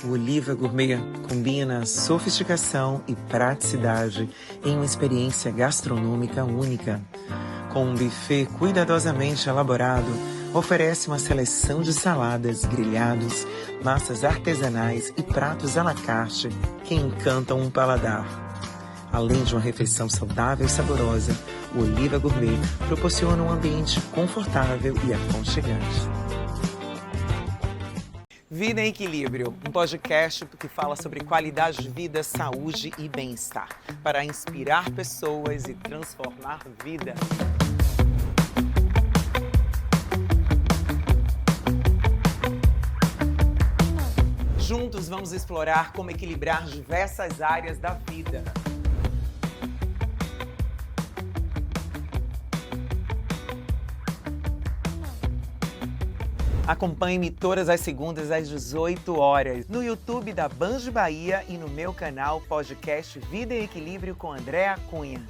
O Oliva Gourmet combina sofisticação e praticidade em uma experiência gastronômica única. Com um buffet cuidadosamente elaborado, oferece uma seleção de saladas, grelhados, massas artesanais e pratos à la carte que encantam um paladar. Além de uma refeição saudável e saborosa, o Oliva Gourmet proporciona um ambiente confortável e aconchegante. Vida em Equilíbrio, um podcast que fala sobre qualidade de vida, saúde e bem-estar, para inspirar pessoas e transformar vida. Juntos vamos explorar como equilibrar diversas áreas da vida. Acompanhe-me todas as segundas às 18 horas no YouTube da Band Bahia e no meu canal podcast Vida em Equilíbrio com Andréa Cunha.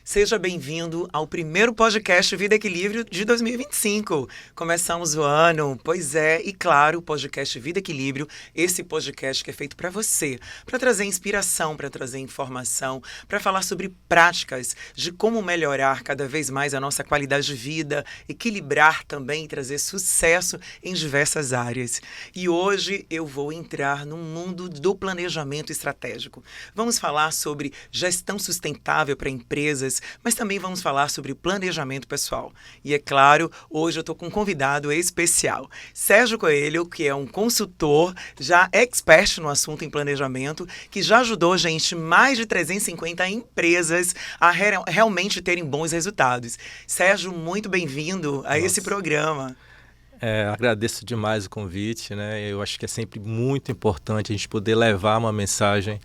Seja bem-vindo ao primeiro podcast Vida em Equilíbrio de 2025. Começamos o ano, pois é, e claro, o podcast Vida em Equilíbrio, esse podcast que é feito para você, para trazer inspiração, para trazer informação, para falar sobre práticas de como melhorar cada vez mais a nossa qualidade de vida, equilibrar também e trazer sucesso em diversas áreas. E hoje eu vou entrar no mundo do planejamento estratégico. Vamos falar sobre gestão sustentável para empresas, mas também vamos falar sobre planejamento pessoal. E é claro, hoje eu estou com um convidado especial, Sérgio Coelho, que é um consultor, já expert no assunto em planejamento, que já ajudou, gente, mais de 350 empresas a realmente terem bons resultados. Sérgio, muito bem-vindo a esse programa. Agradeço demais o convite, né? Eu acho que é sempre muito importante a gente poder levar uma mensagem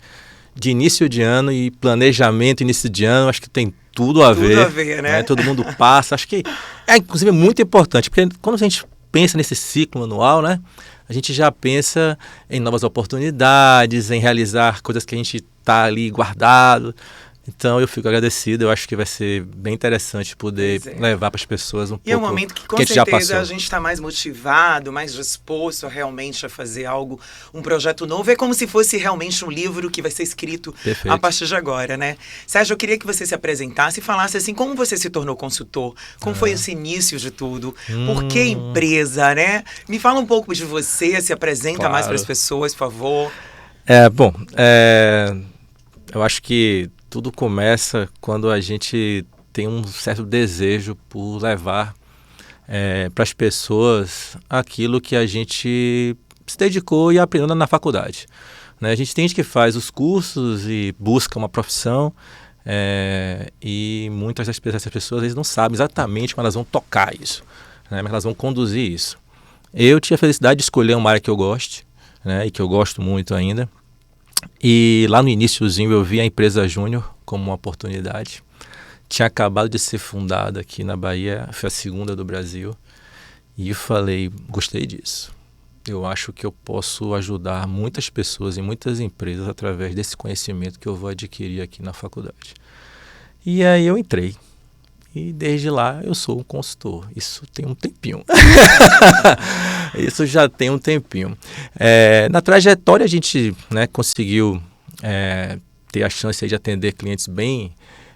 de início de ano e planejamento início de ano, acho que tem tudo a ver, né? Todo mundo passa, acho que é inclusive muito importante, porque quando a gente pensa nesse ciclo anual, né? A gente já pensa em novas oportunidades, em realizar coisas que a gente está ali guardado. Então eu fico agradecido, eu acho que vai ser bem interessante poder levar para as pessoas um pouco. E é um momento que com certeza a gente está mais motivado, mais disposto a realmente a fazer algo, um projeto novo. É como se fosse realmente um livro que vai ser escrito a partir de agora, né? Sérgio, eu queria que você se apresentasse e falasse assim, como você se tornou consultor? Como foi esse início de tudo? Por que empresa, né? Me fala um pouco de você, se apresenta mais para as pessoas, por favor. Eu acho que tudo começa quando a gente tem um certo desejo por levar para as pessoas aquilo que a gente se dedicou e aprendeu na faculdade, né? A gente tem gente que faz os cursos e busca uma profissão e muitas dessas pessoas eles não sabem exatamente como elas vão tocar isso, né? Mas elas vão conduzir isso. Eu tive a felicidade de escolher uma área que eu goste, né? E que eu gosto muito ainda. E lá no iniciozinho eu vi a empresa Júnior como uma oportunidade. Tinha acabado de ser fundada aqui na Bahia, foi a segunda do Brasil. E eu falei, gostei disso. Eu acho que eu posso ajudar muitas pessoas e muitas empresas através desse conhecimento que eu vou adquirir aqui na faculdade. E aí eu entrei. E desde lá eu sou um consultor. Isso tem um tempinho. Isso já tem um tempinho. Na trajetória a gente, né, conseguiu ter a chance de atender clientes bem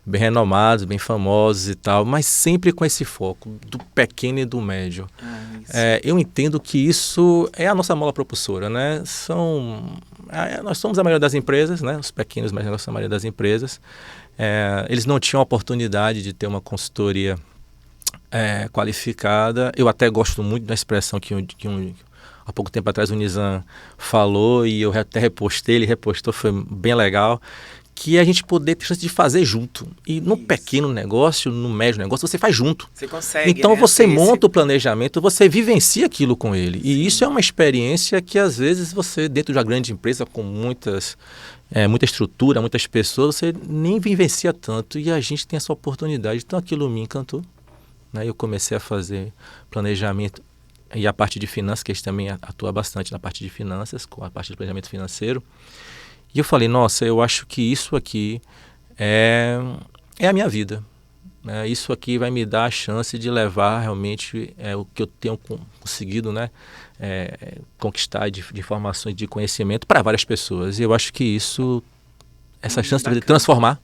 renomados, bem famosos e tal, mas sempre com esse foco do pequeno e do médio. Eu entendo que isso é a nossa mola propulsora, né? Nós somos a maioria das empresas, né? Os pequenos, mas nós somos a maioria das empresas. Eles não tinham a oportunidade de ter uma consultoria qualificada. Eu até gosto muito da expressão que há pouco tempo atrás o Nizam falou e eu até repostei, ele repostou, foi bem legal, que é a gente poder ter chance de fazer junto. E no pequeno negócio, no médio negócio, você faz junto. Você consegue, então você monta o planejamento, você vivencia aquilo com ele. E isso é uma experiência que às vezes você, dentro de uma grande empresa com muita estrutura, muitas pessoas, você nem vivencia tanto. E a gente tem essa oportunidade. Então aquilo me encantou, né? Eu comecei a fazer planejamento e a parte de finanças, que a gente também atua bastante na parte de finanças, com a parte de planejamento financeiro. E eu falei, nossa, eu acho que isso aqui é a minha vida. isso aqui vai me dar a chance de levar realmente o que eu tenho conseguido, né, conquistar de informações, de conhecimento para várias pessoas. E eu acho que essa chance de transformar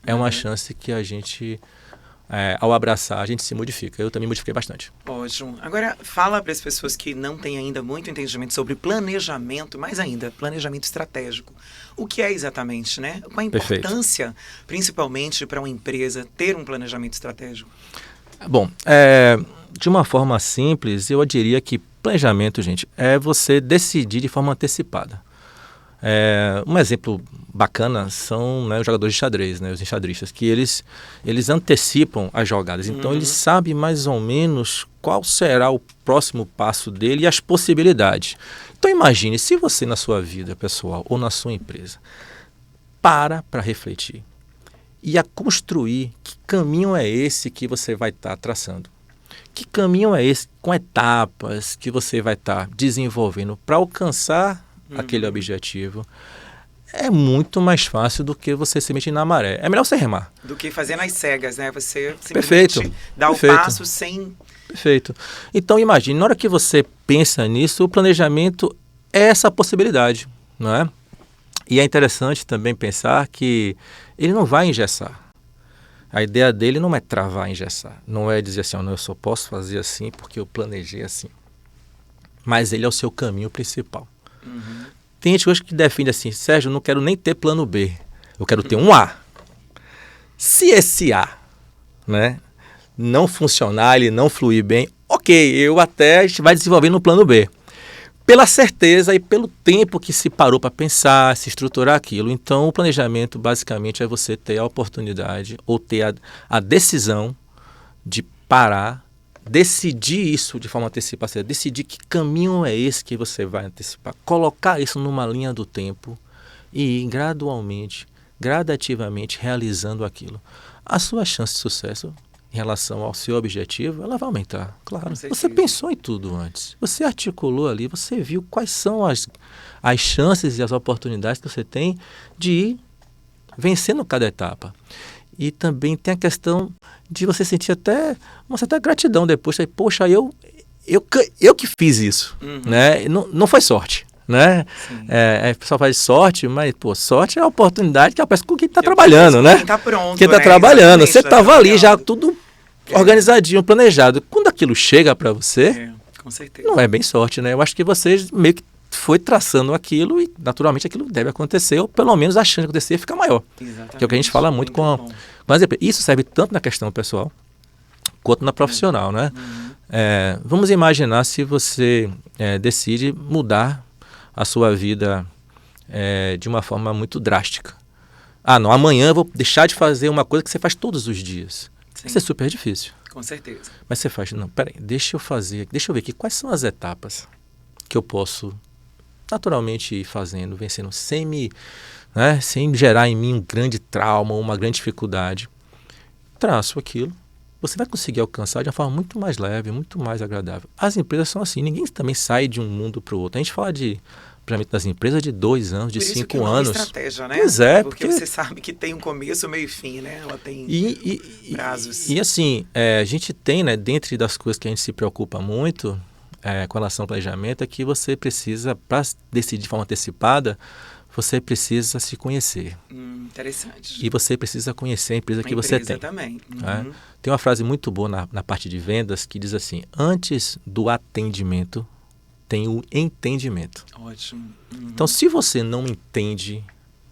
é uma chance que a gente, ao abraçar, a gente se modifica. Eu também modifiquei bastante. Ótimo. Agora, fala para as pessoas que não têm ainda muito entendimento sobre planejamento, mais ainda, planejamento estratégico. O que é exatamente, né? Qual a importância, principalmente para uma empresa, ter um planejamento estratégico? Bom, de uma forma simples, eu diria que planejamento, gente, é você decidir de forma antecipada. Um exemplo bacana são, né, os jogadores de xadrez, né, os enxadristas, que eles antecipam as jogadas. Então, eles sabem mais ou menos qual será o próximo passo dele e as possibilidades. Então, imagine, se você na sua vida pessoal ou na sua empresa para refletir e a construir que caminho é esse que você vai estar traçando. Que caminho é esse com etapas que você vai estar desenvolvendo para alcançar aquele objetivo, é muito mais fácil do que você se meter na maré. É melhor você remar. Do que fazer nas cegas, né? Você simplesmente dá o passo sem... Perfeito. Então, imagine, na hora que você pensa nisso, o planejamento é essa possibilidade, não é? E é interessante também pensar que ele não vai engessar. A ideia dele não é travar, engessar. Não é dizer assim, não, eu só posso fazer assim porque eu planejei assim. Mas ele é o seu caminho principal. Tem gente hoje que defende assim, Sérgio, eu não quero nem ter plano B, eu quero ter um A. Se esse A, né, não funcionar, ele não fluir bem, ok, a gente vai desenvolvendo um plano B. Pela certeza e pelo tempo que se parou para pensar, se estruturar aquilo. Então, o planejamento basicamente é você ter a oportunidade ou ter a decisão de parar, decidir isso de forma antecipada, decidir que caminho é esse que você vai antecipar, colocar isso numa linha do tempo e ir gradualmente, gradativamente realizando aquilo. A sua chance de sucesso em relação ao seu objetivo, ela vai aumentar, claro. Você pensou em tudo antes, você articulou ali, você viu quais são as chances e as oportunidades que você tem de ir vencendo cada etapa. E também tem a questão de você sentir até uma certa gratidão depois. Poxa, eu que fiz isso, né? Não foi sorte, né? O pessoal faz sorte, mas sorte é a oportunidade que aparece com quem está trabalhando, né? Quem está pronto, quem está trabalhando. Você estava ali já tudo organizadinho, planejado. Quando aquilo chega para você, com certeza. Não é bem sorte, né? Eu acho que você meio que foi traçando aquilo e, naturalmente, aquilo deve acontecer, ou pelo menos a chance de acontecer fica maior. Exatamente. Que é o que a gente fala muito Mas isso serve tanto na questão pessoal quanto na profissional, né? Vamos imaginar se você decide mudar a sua vida de uma forma muito drástica. Não, amanhã eu vou deixar de fazer uma coisa que você faz todos os dias. Isso é super difícil. Com certeza. Mas você faz, não, peraí, deixa eu ver aqui quais são as etapas que eu posso naturalmente ir fazendo, vencendo, sem gerar em mim um grande trauma, uma grande dificuldade. Traço aquilo, você vai conseguir alcançar de uma forma muito mais leve, muito mais agradável. As empresas são assim, ninguém também sai de um mundo para o outro. A gente fala de planejamento das empresas de 2 anos, de 5 anos. É estratégia, né? Pois é. Porque você sabe que tem um começo, meio e fim, né? Ela tem prazos. E assim, a gente tem, né, dentre das coisas que a gente se preocupa muito com relação ao planejamento, é que você precisa, para decidir de forma antecipada, você precisa se conhecer. Interessante. E você precisa conhecer a empresa que você tem. Também. Tem uma frase muito boa na parte de vendas que diz assim, antes do atendimento, tem o entendimento. Ótimo. Então, se você não entende,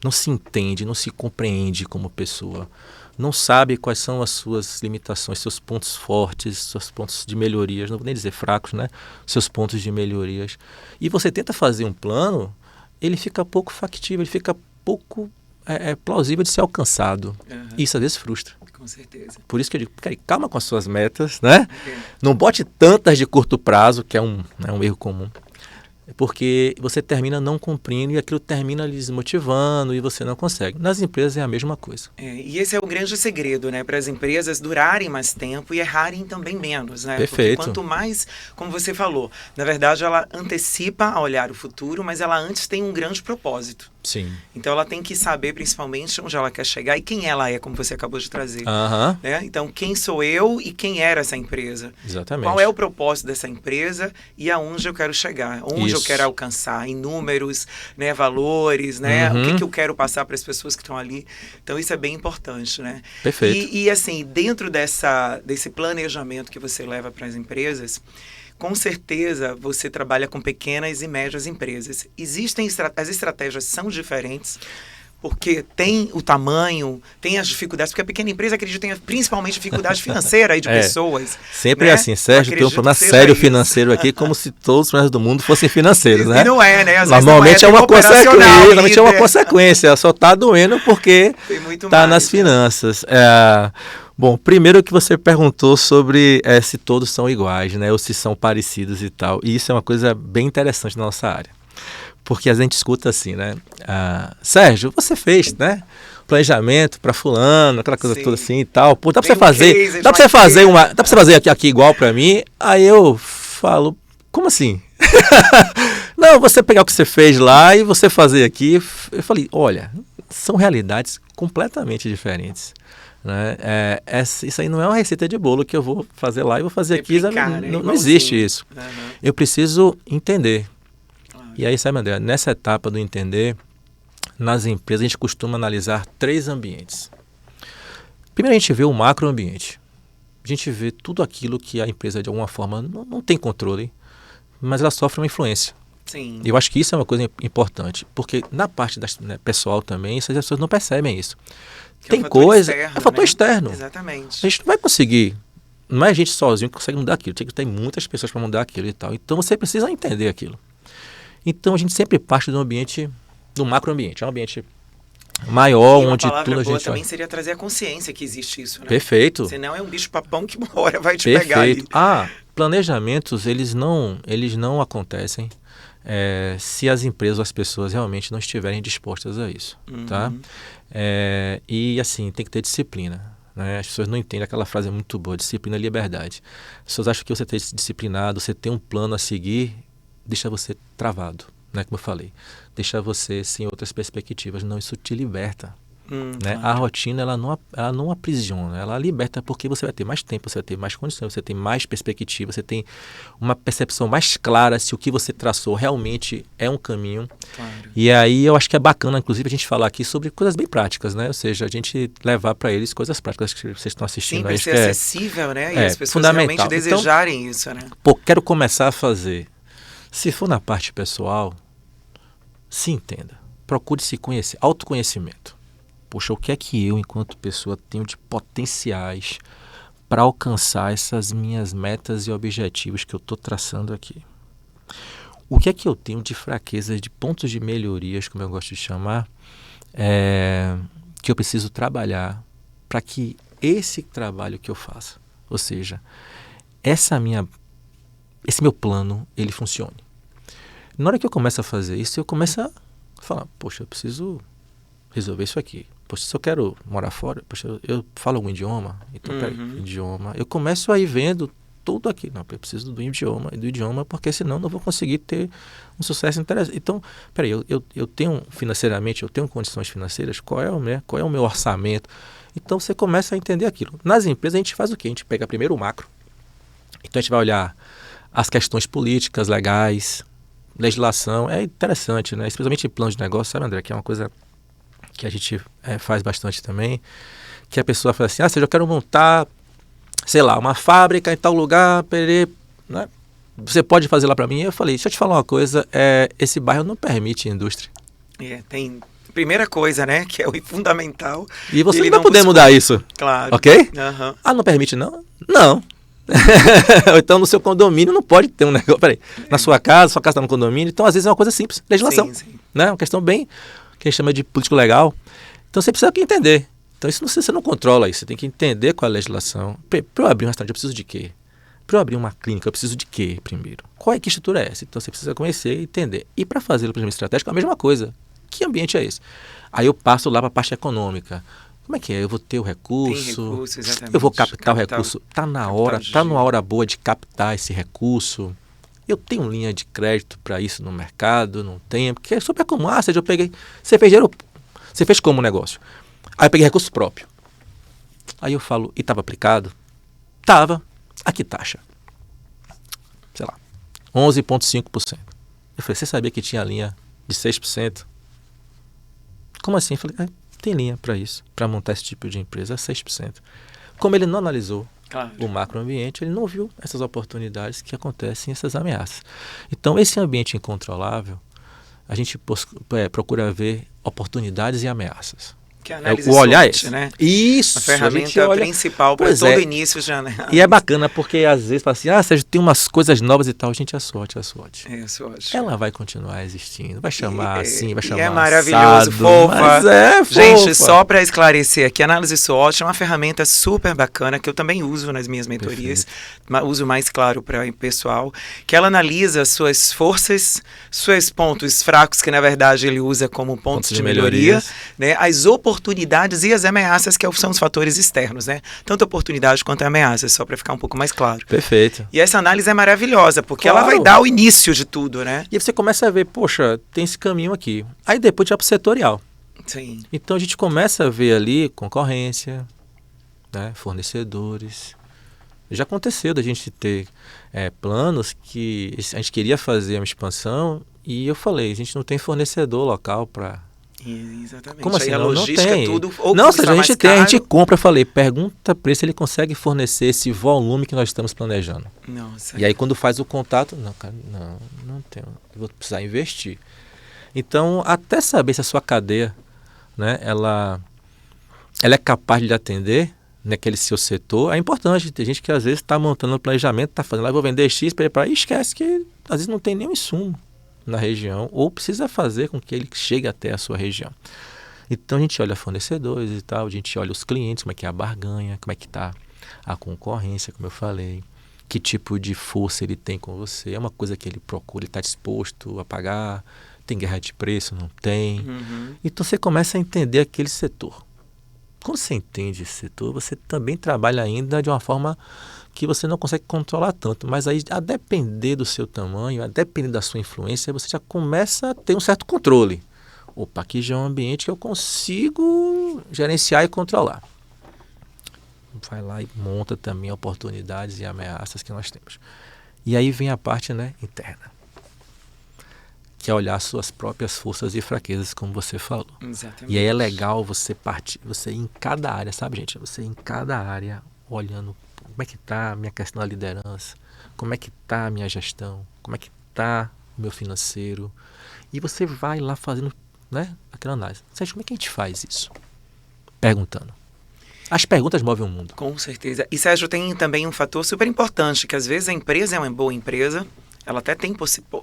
não se entende, não se compreende como pessoa, não sabe quais são as suas limitações, seus pontos fortes, seus pontos de melhorias, não vou nem dizer fracos, né? Seus pontos de melhorias. E você tenta fazer um plano, ele fica pouco factível, ele fica pouco plausível de ser alcançado. Isso às vezes frustra. Com certeza. Por isso que eu digo, calma com as suas metas, né? Não bote tantas de curto prazo, que é um erro comum. Porque você termina não cumprindo e aquilo termina lhe desmotivando e você não consegue. Nas empresas é a mesma coisa. E esse é o grande segredo, né? Para as empresas durarem mais tempo e errarem também menos, né? Perfeito. Porque quanto mais, como você falou, na verdade ela antecipa a olhar o futuro, mas ela antes tem um grande propósito. Sim. Então ela tem que saber principalmente onde ela quer chegar e quem ela é, como você acabou de trazer. Aham. Né? Então, quem sou eu e quem era essa empresa? Exatamente. Qual é o propósito dessa empresa e aonde eu quero chegar? Onde eu Isso. quero alcançar? Em números, né? Valores, né? O que eu quero passar para as pessoas que estão ali? Então, isso é bem importante, né? Perfeito. E assim, dentro desse planejamento que você leva para as empresas, com certeza você trabalha com pequenas e médias empresas. As estratégias são diferentes, porque tem o tamanho, tem as dificuldades, porque a pequena empresa, acredito, tem principalmente dificuldade financeira e de pessoas. Sempre né? é assim, Sérgio tem um Acredito problema que seja sério isso. financeiro aqui, como se todos os problemas do mundo fossem financeiros, né? E não é, né? Às Normalmente vezes não é uma operacional, consequência, normalmente é uma líder. consequência, só tá doendo porque Tem muito tá mais, nas né? finanças. Bom, primeiro que você perguntou sobre se todos são iguais, né? Ou se são parecidos e tal. E isso é uma coisa bem interessante na nossa área. Porque a gente escuta assim, né? Sérgio, você fez, né? Planejamento para fulano, aquela coisa Sim. toda assim e tal. Pô, dá pra Tem você fazer, case, dá pra você fazer vai ter. dá pra você fazer aqui igual para mim? Aí eu falo, como assim? Não, você pegar o que você fez lá e você fazer aqui. Eu falei, olha, são realidades completamente diferentes. Né? Isso aí não é uma receita de bolo que eu vou fazer lá e vou fazer Replicar, aqui. né? Não Igualzinho. existe isso. Uhum. Eu preciso entender. Claro. E aí, sabe, André, nessa etapa do entender, nas empresas a gente costuma analisar 3 ambientes. Primeiro a gente vê o macroambiente. A gente vê tudo aquilo que a empresa de alguma forma não tem controle, mas ela sofre uma influência. Sim. Eu acho que isso é uma coisa importante, porque na parte pessoal também, as pessoas não percebem isso. Que Tem é um fator coisa, externo, é fator né? externo. Exatamente. A gente não vai conseguir, não é a gente sozinho que consegue mudar aquilo, tem que ter muitas pessoas para mudar aquilo e tal. Então você precisa entender aquilo. Então a gente sempre parte do macroambiente, é um ambiente maior, E uma onde palavra tudo a boa gente também vai. seria trazer a consciência que existe isso, né? Perfeito. Senão é um bicho-papão que uma hora vai te pegar ali. Perfeito. Planejamentos, eles não acontecem se as empresas ou as pessoas realmente não estiverem dispostas a isso, tá? E assim, tem que ter disciplina. Né? As pessoas não entendem aquela frase muito boa, disciplina e liberdade. As pessoas acham que você ter disciplinado, você tem um plano a seguir, deixa você travado, né? Como eu falei. Deixa você sem outras perspectivas. Não, isso te liberta. Né? Claro. A rotina ela não aprisiona, ela liberta porque você vai ter mais tempo, você vai ter mais condições, você tem mais perspectiva, você tem uma percepção mais clara se o que você traçou realmente é um caminho. Claro. E aí eu acho que é bacana, inclusive, a gente falar aqui sobre coisas bem práticas, né? Ou seja, a gente levar para eles coisas práticas que vocês estão assistindo. Sim, para acho ser que acessível, né? E as pessoas fundamental. realmente desejarem isso, né? Pô, quero começar a fazer. Se for na parte pessoal, se entenda. Procure se conhecer. Autoconhecimento. Poxa, o que é que eu, enquanto pessoa, tenho de potenciais para alcançar essas minhas metas e objetivos que eu estou traçando aqui? O que é que eu tenho de fraquezas, de pontos de melhorias, como eu gosto de chamar, que eu preciso trabalhar para que esse trabalho que eu faça, ou seja, esse meu plano, ele funcione. Na hora que eu começo a fazer isso, eu começo a falar, poxa, eu preciso resolver isso aqui. Poxa, se eu quero morar fora, poxa, eu falo algum idioma, então peraí, idioma. Eu começo a ir vendo tudo aqui. Não, eu preciso do idioma, porque senão não vou conseguir ter um sucesso interessante. Então, peraí, eu tenho financeiramente, eu tenho condições financeiras, qual é o meu orçamento? Então você começa a entender aquilo. Nas empresas a gente faz o quê? A gente pega primeiro o macro. Então a gente vai olhar as questões políticas, legais, legislação. É interessante, né? Especialmente plano de negócio, sabe, André? Que é uma coisa que a gente faz bastante também, que a pessoa fala assim, eu quero montar, sei lá, uma fábrica em tal lugar, né? Você pode fazer lá para mim? Eu falei, deixa eu te falar uma coisa, esse bairro não permite indústria. Tem primeira coisa, né, que é o fundamental. E você não vai poder mudar isso. Claro. Ok? Uhum. Não permite não? Não. Então no seu condomínio não pode ter um negócio, peraí, na sua casa está no condomínio, então às vezes é uma coisa simples, legislação. Sim. Né? Uma questão bem, que a gente chama de político legal. Então você precisa entender. Então isso você não controla isso, você tem que entender qual é a legislação. Para eu abrir um restaurante, eu preciso de quê? Para eu abrir uma clínica, eu preciso de quê primeiro? Que estrutura é essa? Então você precisa conhecer e entender. E para fazer o planejamento estratégico, a mesma coisa. Que ambiente é esse? Aí eu passo lá para a parte econômica. Como é que é? Eu vou ter o recurso, tem recurso, exatamente. Eu vou captar o recurso. Está na hora boa de captar esse recurso. Eu tenho linha de crédito para isso no mercado? Não tenho, porque é super comum. Ah, Sérgio, eu peguei. Você fez dinheiro? Você fez como negócio? Aí eu peguei recurso próprio. Aí eu falo, e estava aplicado? Tava. A que taxa? Sei lá, 11,5%. Eu falei, você sabia que tinha linha de 6%? Como assim? Eu falei, tem linha para isso, para montar esse tipo de empresa, 6%. Como ele não analisou o macroambiente, ele não viu essas oportunidades que acontecem, essas ameaças. Então, esse ambiente incontrolável, a gente procura ver oportunidades e ameaças. Que a análise o olhar SWOT, é né? Isso. A ferramenta principal para todo início de análise. E é bacana porque às vezes fala assim, Sérgio, tem umas coisas novas e tal. Gente, a SWOT. É, SWOT. Ela vai continuar existindo. Vai chamar assim, vai chamar é maravilhoso, assado, fofa. Fofa. Gente, só para esclarecer aqui, a análise SWOT é uma ferramenta super bacana que eu também uso nas minhas mentorias. Uso mais, claro, para o pessoal. Que ela analisa suas forças, seus pontos fracos, que na verdade ele usa como pontos de melhoria, né? As oportunidades e as ameaças, que são os fatores externos, né? Tanto oportunidade quanto ameaças, só para ficar um pouco mais claro. Perfeito. E essa análise é maravilhosa, porque ela vai dar o início de tudo, né? E aí você começa a ver, poxa, tem esse caminho aqui. Aí depois já para o setorial. Sim. Então a gente começa a ver ali concorrência, né? Fornecedores. Já aconteceu da gente ter planos que a gente queria fazer uma expansão e eu falei, a gente não tem fornecedor local para... Exatamente. Como assim? Aí a não logística, tem. tudo. Ou não, se a gente tem, caro. a gente compra. Eu falei, pergunta para ele se ele consegue fornecer esse volume que nós estamos planejando. Nossa. E aí quando faz o contato, não, cara, não tenho. Eu vou precisar investir. Então, até saber se a sua cadeia, né, ela é capaz de lhe atender naquele seu setor, é importante. Tem gente que às vezes está montando um planejamento, está fazendo, lá vou vender X para e esquece que às vezes não tem nenhum insumo na região, ou precisa fazer com que ele chegue até a sua região. Então a gente olha fornecedores e tal, a gente olha os clientes, como é que é a barganha, como é que está a concorrência, como eu falei, que tipo de força ele tem com você, é uma coisa que ele procura, ele está disposto a pagar, tem guerra de preço, não tem. Então você começa a entender aquele setor. Quando você entende esse setor, você também trabalha ainda de uma forma que você não consegue controlar tanto, mas aí a depender do seu tamanho, a depender da sua influência, você já começa a ter um certo controle. Opa, aqui já é um ambiente que eu consigo gerenciar e controlar. Vai lá e monta também oportunidades e ameaças que nós temos. E aí vem a parte, né, interna, que é olhar suas próprias forças e fraquezas, como você falou. Exatamente. E aí é legal você partir, você ir em cada área, sabe, gente? Você ir em cada área olhando como é que está a minha questão da liderança, como é que está a minha gestão, como é que está o meu financeiro. E você vai lá fazendo, né, aquela análise. Sérgio, como é que a gente faz isso? Perguntando. As perguntas movem o mundo. Com certeza. E, Sérgio, tem também um fator super importante, que às vezes a empresa é uma boa empresa, ela até tem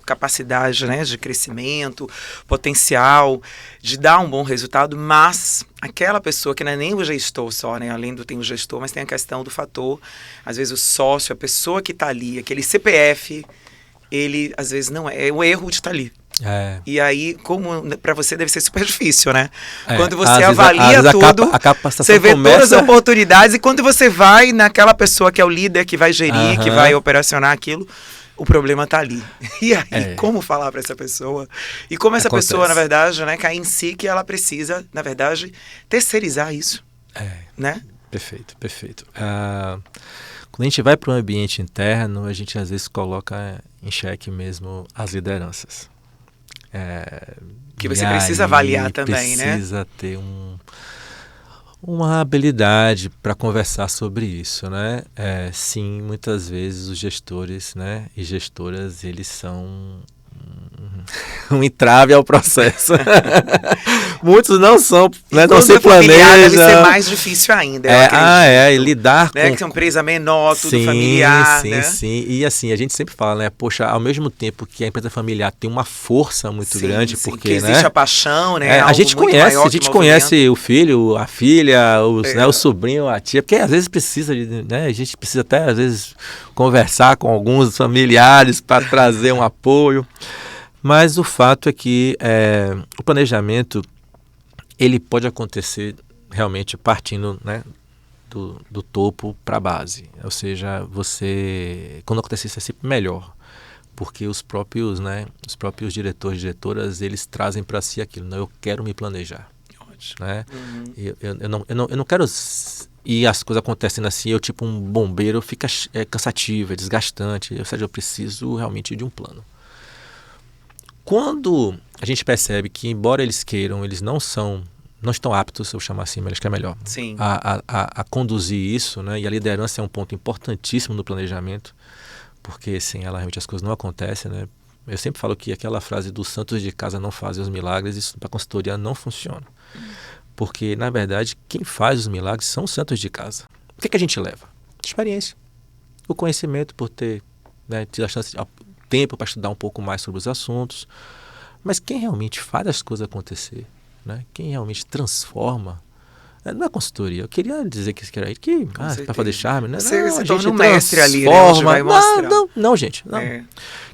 capacidade, né, de crescimento, potencial de dar um bom resultado, mas aquela pessoa que não é nem o gestor só, né, além do tem o gestor, mas tem a questão do fator, às vezes o sócio, a pessoa que está ali, aquele CPF, ele às vezes não é o erro de estar ali. E aí, como para você deve ser super difícil, né? Quando você avalia tudo, você vê todas as oportunidades, e quando você vai naquela pessoa que é o líder, que vai gerir, que vai operacionar aquilo, o problema está ali. E aí, como falar para essa pessoa? E como essa pessoa, na verdade, né, cai em si, que ela precisa, na verdade, terceirizar isso. Né? Perfeito, perfeito. Quando a gente vai para o ambiente interno, a gente às vezes coloca em xeque mesmo as lideranças. Que você precisa avaliar também, né? Precisa ter uma habilidade para conversar sobre isso, né? Sim, muitas vezes os gestores, né, e gestoras, eles são um entrave ao processo. Muitos não são, né, não se planejam. Deve ser mais difícil ainda. E lidar com... que é uma empresa menor, tudo familiar. Sim, né? sim. E assim, a gente sempre fala, né? Poxa, ao mesmo tempo que a empresa familiar tem uma força muito grande, porque, que existe, né, a paixão, né? A gente conhece o filho, a filha, né, o sobrinho, a tia, porque às vezes precisa de, né? A gente precisa até, às vezes, conversar com alguns familiares para trazer um apoio. Mas o fato é que o planejamento, ele pode acontecer realmente partindo, né, do topo para a base. Ou seja, quando acontecer isso é sempre melhor. porque os próprios diretores, diretoras, eles trazem para si aquilo. Não, eu quero me planejar. Ótimo. Né? Eu não quero... E as coisas acontecendo assim, eu tipo um bombeiro, fica cansativo, é desgastante. Ou seja, eu preciso realmente de um plano. Quando a gente percebe que, embora eles queiram, eles não estão aptos, se eu chamar assim, mas acho que é melhor, Sim. a conduzir isso, né? E a liderança é um ponto importantíssimo no planejamento, porque sem ela realmente as coisas não acontecem, né? Eu sempre falo que aquela frase dos santos de casa não fazem os milagres, isso para a consultoria não funciona. Porque, na verdade, quem faz os milagres são os santos de casa. O que a gente leva? Experiência. O conhecimento por ter, né, tido a chance, tempo para estudar um pouco mais sobre os assuntos. Mas quem realmente faz as coisas acontecer, né? Quem realmente transforma, não é consultoria. Eu queria dizer que para fazer charme, né? Você não, se a torna gente um mestre ali, né? transforma. Onde vai mostrar. Não, gente. Não.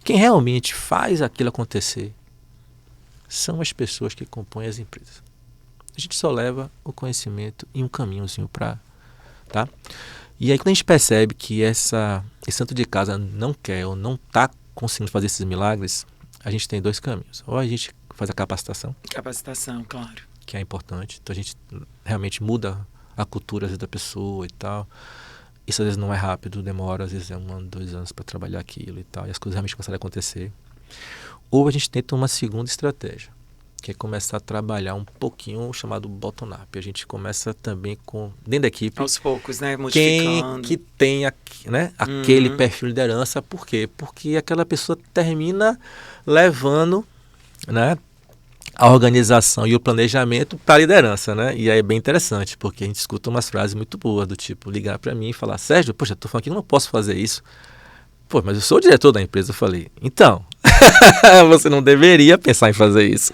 Quem realmente faz aquilo acontecer são as pessoas que compõem as empresas. A gente só leva o conhecimento e um caminhozinho para... Tá? E aí quando a gente percebe que esse santo de casa não quer ou não está conseguindo fazer esses milagres, a gente tem dois caminhos. Ou a gente faz a capacitação. Capacitação, claro. Que é importante. Então a gente realmente muda a cultura às vezes, da pessoa e tal. Isso às vezes não é rápido, demora, às vezes é 1 ano, 2 anos para trabalhar aquilo e tal. E as coisas realmente começam a acontecer. Ou a gente tenta uma segunda estratégia, que é começar a trabalhar um pouquinho o chamado bottom-up. A gente começa também dentro da equipe... Aos poucos, né? Modificando. Quem que tem né, aquele perfil de liderança. Por quê? Porque aquela pessoa termina levando, né, a organização e o planejamento para a liderança. Né? E aí é bem interessante, porque a gente escuta umas frases muito boas, do tipo, ligar para mim e falar, Sérgio, poxa, estou falando aqui que eu não posso fazer isso. Pô, mas eu sou o diretor da empresa. Eu falei, então... você não deveria pensar em fazer isso.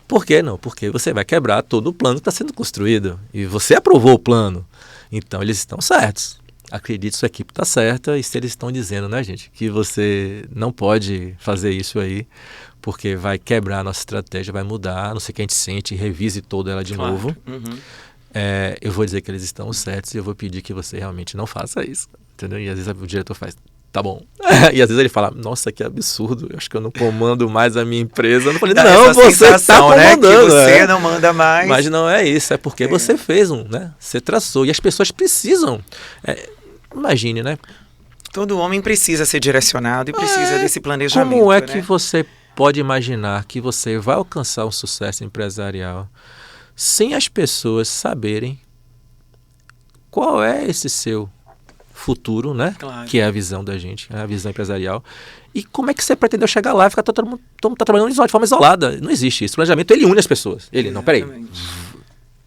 Por que não? Porque você vai quebrar todo o plano que está sendo construído. E você aprovou o plano. Então, eles estão certos. Acredite, sua equipe está certa. E se eles estão dizendo, né, gente, que você não pode fazer isso aí, porque vai quebrar a nossa estratégia, vai mudar, a não ser que a gente sente e revise toda ela de novo. Eu vou dizer que eles estão certos e eu vou pedir que você realmente não faça isso. Entendeu? E às vezes o diretor faz... Tá bom. E às vezes ele fala, nossa, que absurdo, eu acho que eu não comando mais a minha empresa. Eu não falei, não, você está comandando. Né? Que você não manda mais. Mas não é isso, é porque você fez né? Você traçou. E as pessoas precisam. Imagine, né? Todo homem precisa ser direcionado e precisa desse planejamento. Como é né? que você pode imaginar que você vai alcançar um sucesso empresarial sem as pessoas saberem qual é esse seu futuro, né? Claro. Que é a visão da gente, a visão empresarial. E como é que você pretendeu chegar lá e ficar todo mundo tá trabalhando de forma isolada? Não existe isso. O planejamento, ele une as pessoas. Não, peraí.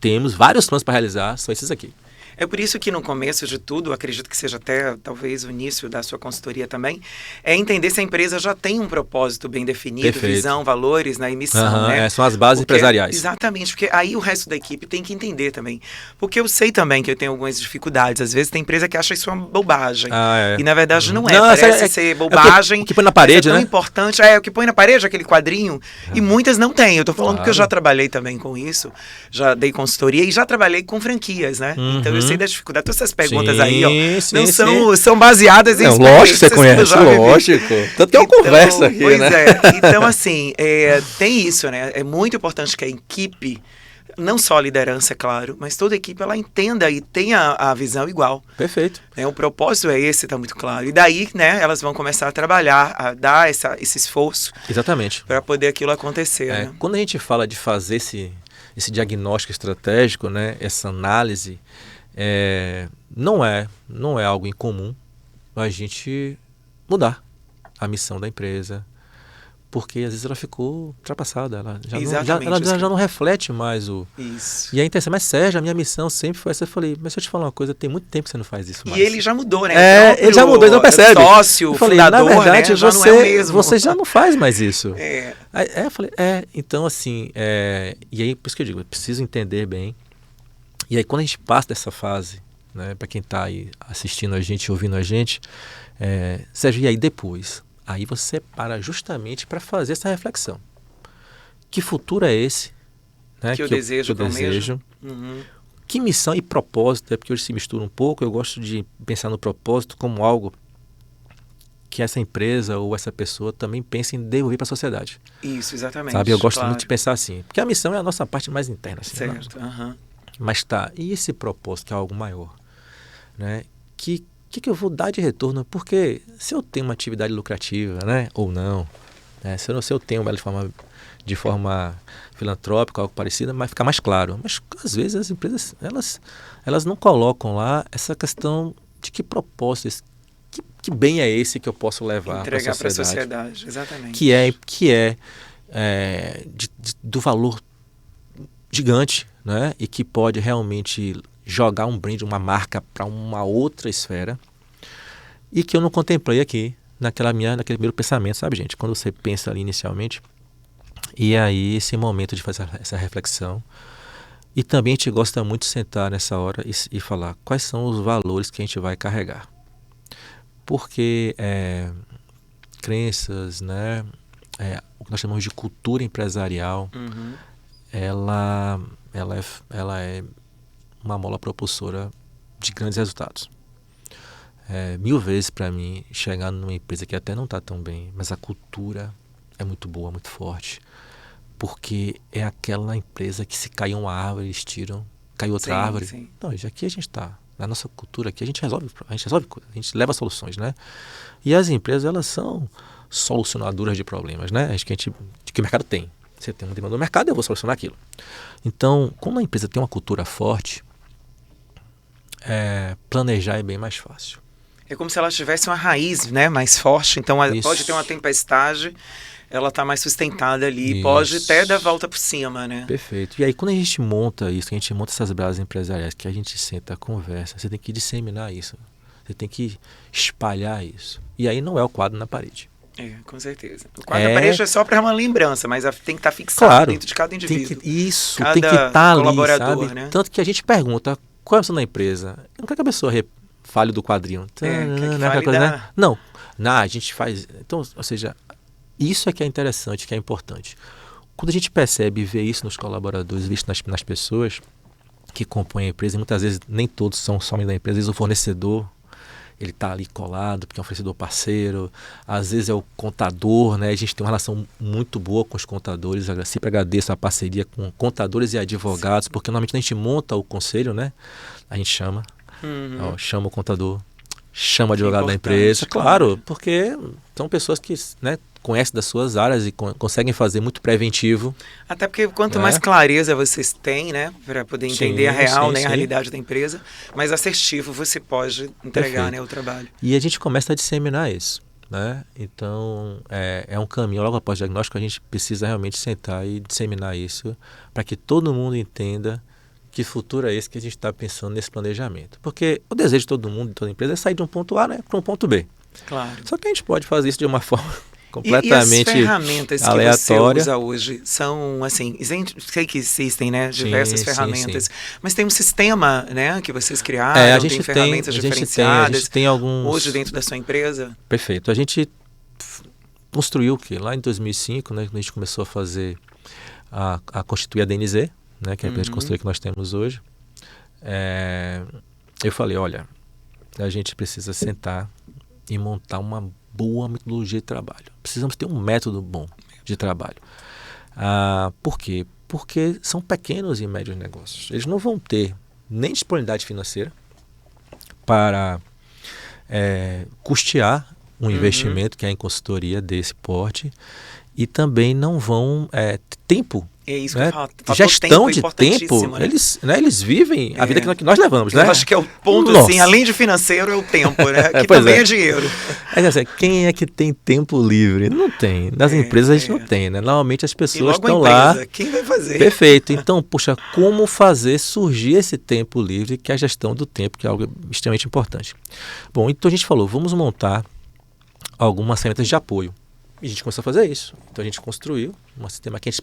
Temos vários planos para realizar, são esses aqui. É por isso que no começo de tudo, acredito que seja até talvez o início da sua consultoria também, é entender se a empresa já tem um propósito bem definido, Perfeito. Visão, valores, né, e missão, né? São as bases empresariais. Exatamente, porque aí o resto da equipe tem que entender também. Porque eu sei também que eu tenho algumas dificuldades. Às vezes tem empresa que acha isso uma bobagem. E na verdade não é. Parece ser bobagem. O que põe na parede, é tão né? importante. O que põe na parede, aquele quadrinho. E muitas não têm. Eu tô falando porque eu já trabalhei também com isso. Já dei consultoria e já trabalhei com franquias, né? Então eu sei da dificuldade. Então essas perguntas aí, ó, são baseadas em lógico que você conhece, lógico. Tanto tem uma conversa aqui, pois né? Então, assim, tem isso, né? É muito importante que a equipe, não só a liderança, é claro, mas toda a equipe, ela entenda e tenha a visão igual. Perfeito. O propósito é esse, tá muito claro. E daí, né, elas vão começar a trabalhar, a dar esse esforço. Exatamente. Para poder aquilo acontecer, né? Quando a gente fala de fazer esse diagnóstico estratégico, né, essa análise, não é algo incomum a gente mudar a missão da empresa, porque às vezes ela ficou ultrapassada, ela já não reflete mais o... Isso. E aí interessante, mas Sérgio, a minha missão sempre foi essa. Eu falei, mas se eu te falar uma coisa, tem muito tempo que você não faz isso mais. E ele já mudou, né? Ele já mudou, ele não percebe. Sócio, fundador, na verdade, né? Já não é o mesmo. Você já não faz mais isso. Eu falei, então assim, e aí por isso que eu digo, eu preciso entender bem. E aí quando a gente passa dessa fase, né, para quem está aí assistindo a gente, ouvindo a gente, Sérgio, e aí depois? Aí você para justamente para fazer essa reflexão. Que futuro é esse? Né, que eu desejo. Que missão e propósito? É porque hoje se mistura um pouco. Eu gosto de pensar no propósito como algo que essa empresa ou essa pessoa também pense em devolver para a sociedade. Isso, exatamente. Sabe? Eu gosto claro. muito de pensar assim. Porque a missão é a nossa parte mais interna. Assim, Certo. Uhum. Mas tá, e esse propósito que é algo maior? Né? Que eu vou dar de retorno? Porque se eu tenho uma atividade lucrativa, né? Ou não, né? Se eu tenho ela de forma filantrópica, algo parecido, vai ficar mais claro. Mas às vezes as empresas elas não colocam lá essa questão de que propósito, que bem é esse que eu posso levar para a sociedade, exatamente. Que é do valor gigante, né? E que pode realmente jogar um brinde, uma marca para uma outra esfera e que eu não contemplei aqui naquele primeiro pensamento, sabe, gente? Quando você pensa ali inicialmente, e aí esse momento de fazer essa reflexão. E também a gente gosta muito de sentar nessa hora e falar quais são os valores que a gente vai carregar. Porque crenças, né? O que nós chamamos de cultura empresarial, uhum. ela é uma mola propulsora de grandes resultados. 1000 vezes para mim chegar numa empresa que até não está tão bem, mas a cultura é muito boa, muito forte, porque é aquela empresa que se cai uma árvore, eles tiram, cai outra árvore. Sim. Não, aqui a gente está, na nossa cultura aqui a gente resolve coisas, a gente leva soluções, né? E as empresas, elas são solucionadoras de problemas, né? Que o mercado tem. Você tem uma demanda no mercado, eu vou solucionar aquilo. Então, quando a empresa tem uma cultura forte, planejar é bem mais fácil. É como se ela tivesse uma raiz, né, mais forte. Então, pode ter uma tempestade, ela está mais sustentada ali. Isso. Pode até dar a volta por cima, né? Perfeito. E aí, quando a gente monta isso, que a gente monta essas bases empresariais, que a gente senta, conversa, você tem que disseminar isso. Você tem que espalhar isso. E aí não é o quadro na parede. Com certeza. O quadro na parede é só para uma lembrança, mas tem que estar fixado dentro de cada indivíduo. Tem que estar ali, sabe? Né? Tanto que a gente pergunta, qual é a missão da empresa? Eu não quero que a pessoa fale do quadrinho. Né? Não, a gente faz... Então, ou seja, isso é que é interessante, que é importante. Quando a gente percebe e vê isso nos colaboradores, visto nas pessoas que compõem a empresa, e muitas vezes nem todos são somente da empresa, às vezes o fornecedor, ele está ali colado, porque é um fornecedor parceiro, às vezes é o contador, né? A gente tem uma relação muito boa com os contadores, eu sempre agradeço a parceria com contadores e advogados, porque normalmente a gente monta o conselho, né? A gente chama o contador, chama o advogado da empresa, claro, porque são pessoas que, né, conhecem das suas áreas e conseguem fazer muito preventivo. Até porque quanto mais clareza vocês têm, né, para poder entender a real, né, a realidade da empresa, mais assertivo você pode entregar, né, o trabalho. E a gente começa a disseminar isso, né? Então, é um caminho. Logo após o diagnóstico, a gente precisa realmente sentar e disseminar isso para que todo mundo entenda que futuro é esse que a gente está pensando nesse planejamento. Porque o desejo de todo mundo, de toda empresa, é sair de um ponto A, né, para um ponto B. Claro. Só que a gente pode fazer isso de uma forma completamente aleatória. E as ferramentas que você usa hoje são, assim, sei que existem, né, diversas ferramentas, mas tem um sistema, né, que vocês criaram, tem ferramentas diferenciadas, a gente tem alguns... hoje dentro da sua empresa? Perfeito. A gente construiu o quê? Lá em 2005, né, quando a gente começou a fazer, a constituir a DNZ, né, que é a empresa de consultoria que nós temos hoje, eu falei, olha, a gente precisa sentar e montar uma boa metodologia de trabalho. Precisamos ter um método bom de trabalho. Por quê? Porque são pequenos e médios negócios. Eles não vão ter nem disponibilidade financeira para custear um investimento que é em consultoria desse porte e também não vão ter tempo. É isso né? que eu falo. Gestão de tempo, né? Eles vivem a vida que nós levamos, né? Eu acho que é o ponto, assim, além de financeiro, é o tempo, né? Que também é dinheiro. Quem é que tem tempo livre? Não tem. Nas empresas a gente não tem, né? Normalmente as pessoas estão lá. Quem vai fazer? Perfeito. Então, puxa, como fazer surgir esse tempo livre, que é a gestão do tempo, que é algo extremamente importante. Bom, então a gente falou, vamos montar algumas ferramentas de apoio. E a gente começou a fazer isso. Então a gente construiu um sistema que a gente